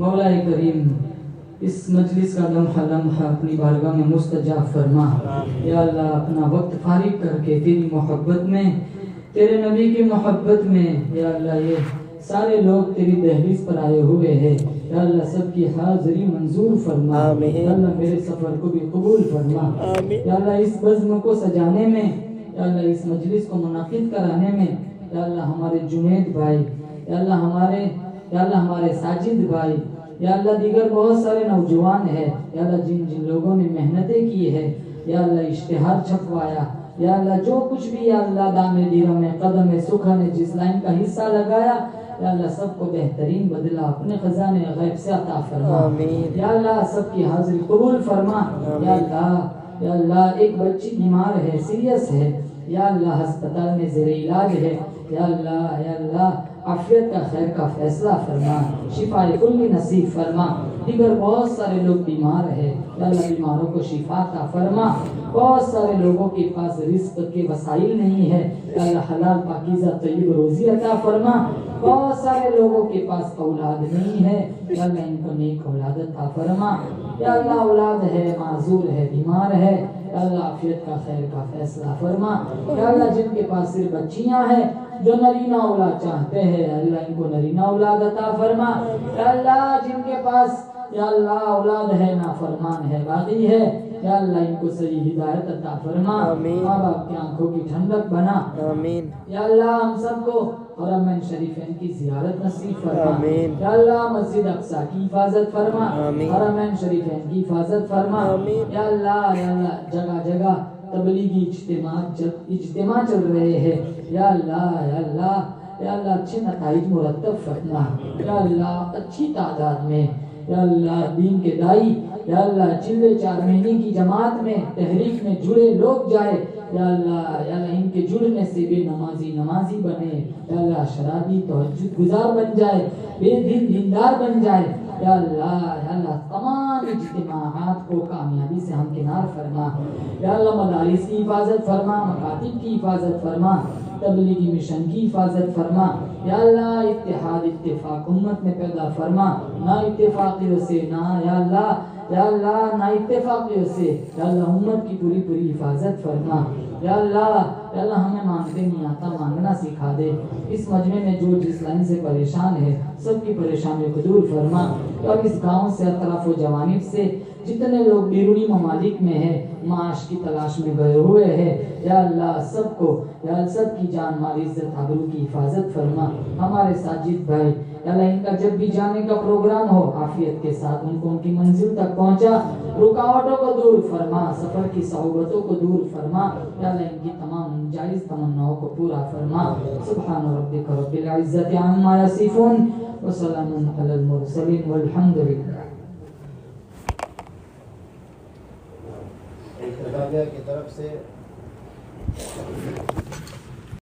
मौलाए करीम इस मजलिस का लम्हा लम्हा अपनी बारगाह में मुस्तजाब फरमा। या अल्लाह अपना वक्त फारिग करके तेरी मोहब्बत में तेरे नबी की मोहब्बत में या अल्लाह ये सारे लोग तेरी दहलीज पर आए हुए हैं या अल्लाह सबकी हाजिरी मंजूर फरमा। या अल्लाह मेरे सफर को भी कबूल फरमा। या अल्लाह इस बज़्म को सजाने में या अल्लाह इस मजलिस को मुनाकिद कराने में या अल्लाह हमारे जुनैद भाई या अल्लाह हमारे साजिद भाई या अल्लाह दीगर बहुत सारे नौजवान है या अल्लाह जिन जिन लोगों ने मेहनतें की है या अल्लाह इश्तिहार छपवाया या अल्लाह जो कुछ भी या अल्लाह दामे दीरों में कदम में सुखा ने जिस लाइन का हिस्सा लगाया या अल्लाह सबको बेहतरीन बदला अपने खजाने गैब से अता फरमा। या अल्लाह सबकी हाजिरी कबूल फरमा। या अल्लाह एक बच्ची बीमार है सीरियस है या अल्लाह अस्पताल में ज़ेरे इलाज है या अल्लाह आफियत का खैर का फैसला फरमा शिफाए कुल्ली नसीब फरमा। दीगर बहुत सारे लोग बीमार है या अल्लाह बीमारों को शिफा अता फरमा। बहुत सारे लोगों के पास रिस्क के वसाइल नहीं है या अल्लाह हलाल पाकीज़ा तय्यब रोज़ी अता फरमा। बहुत सारे लोगों के पास औलाद नहीं है या अल्लाह इनको नेक औलाद अता फरमा। या अल्लाह औलाद है माजूर है बीमार है या अल्लाह आफियत का खैर का फैसला फरमा। या अल्लाह जिनके पास सिर्फ बच्चियां हैं जो नरीना औलाद चाहते हैं अल्लाह इनको नरीना औलाद अता फरमा। या अल्लाह जिनके पास या अल्लाह औलाद है नाफरमान है बागी है या अल्लाह इनको सही हिदायत अता फरमा। माँ बाप की आंखों की ठंडक बना। या अल्लाह हम सबको हरमैन शरीफैन की ज़ियारत नसीब फरमा। या अल्लाह मस्जिद अक्सा की हिफाजत फरमा। हरमैन शरीफैन की हिफाजत फरमा। या अल्लाह जगह जगह तबलीगी इज्तिमा चल रहे हैं या अल्लाह अच्छे नताइज मुरत्तब फरमा। या अल्लाह अच्छी तादाद में या अल्लाह दीन के दाई या अल्लाह चिल्ले 4 महीने की जमात में तहरीक में जुड़े लोग जाए या अल्लाह इनके जुड़ने से नमाजी बने या अल्लाह शराबी तहज्जुद गुजार बन जाए बेदीन दीनदार बन जाए। या अल्लाह तमाम इज्तिमाआत को कामयाबी से हमकिनार फरमा। या अल्लाह मदारिस की हिफाजत फरमा मकातिब की हिफाजत फरमा तबलीगी मिशन की हिफाजत फरमा। या अल्लाह इत्तेहाद इत्तेफाक उम्मत में पैदा फरमा ना इत्तेफाकियों से ना या अल्लाह ना इत्तेफाकियों से या अल्लाह उम्मत की पूरी हिफाजत फरमा। या अल्लाह हमें मांगते नहीं आता मांगना सिखा दे। इस मजमे में जो जिस लाइन से परेशान है सबकी परेशानियों को दूर फरमा। और इस गांव से अतराफ व जवानिब से जितने लोग बैरूनी ममालिक में है माश की तलाश में गए हुए हैं या अल्लाह सबको या सबकी जान माल इज्जत आबरू की हिफाजत फरमा। हमारे साजिद भाई अल्लाह इनका जब भी जाने का प्रोग्राम हो आफियत के साथ उनको उनकी मंजिल तक पहुंचा रुकावटों को दूर फरमा सफर की सौबतों को दूर फरमा। या अल्लाह इनकी तमाम जायज तमन्नाओं को पूरा फरमा। सुब्हान रब्बिका रब्बिल इज्जति अम्मा यसिफून व सलामुन अलल मुरसलीन वल्हम्दुलिल्लाह। की तरफ से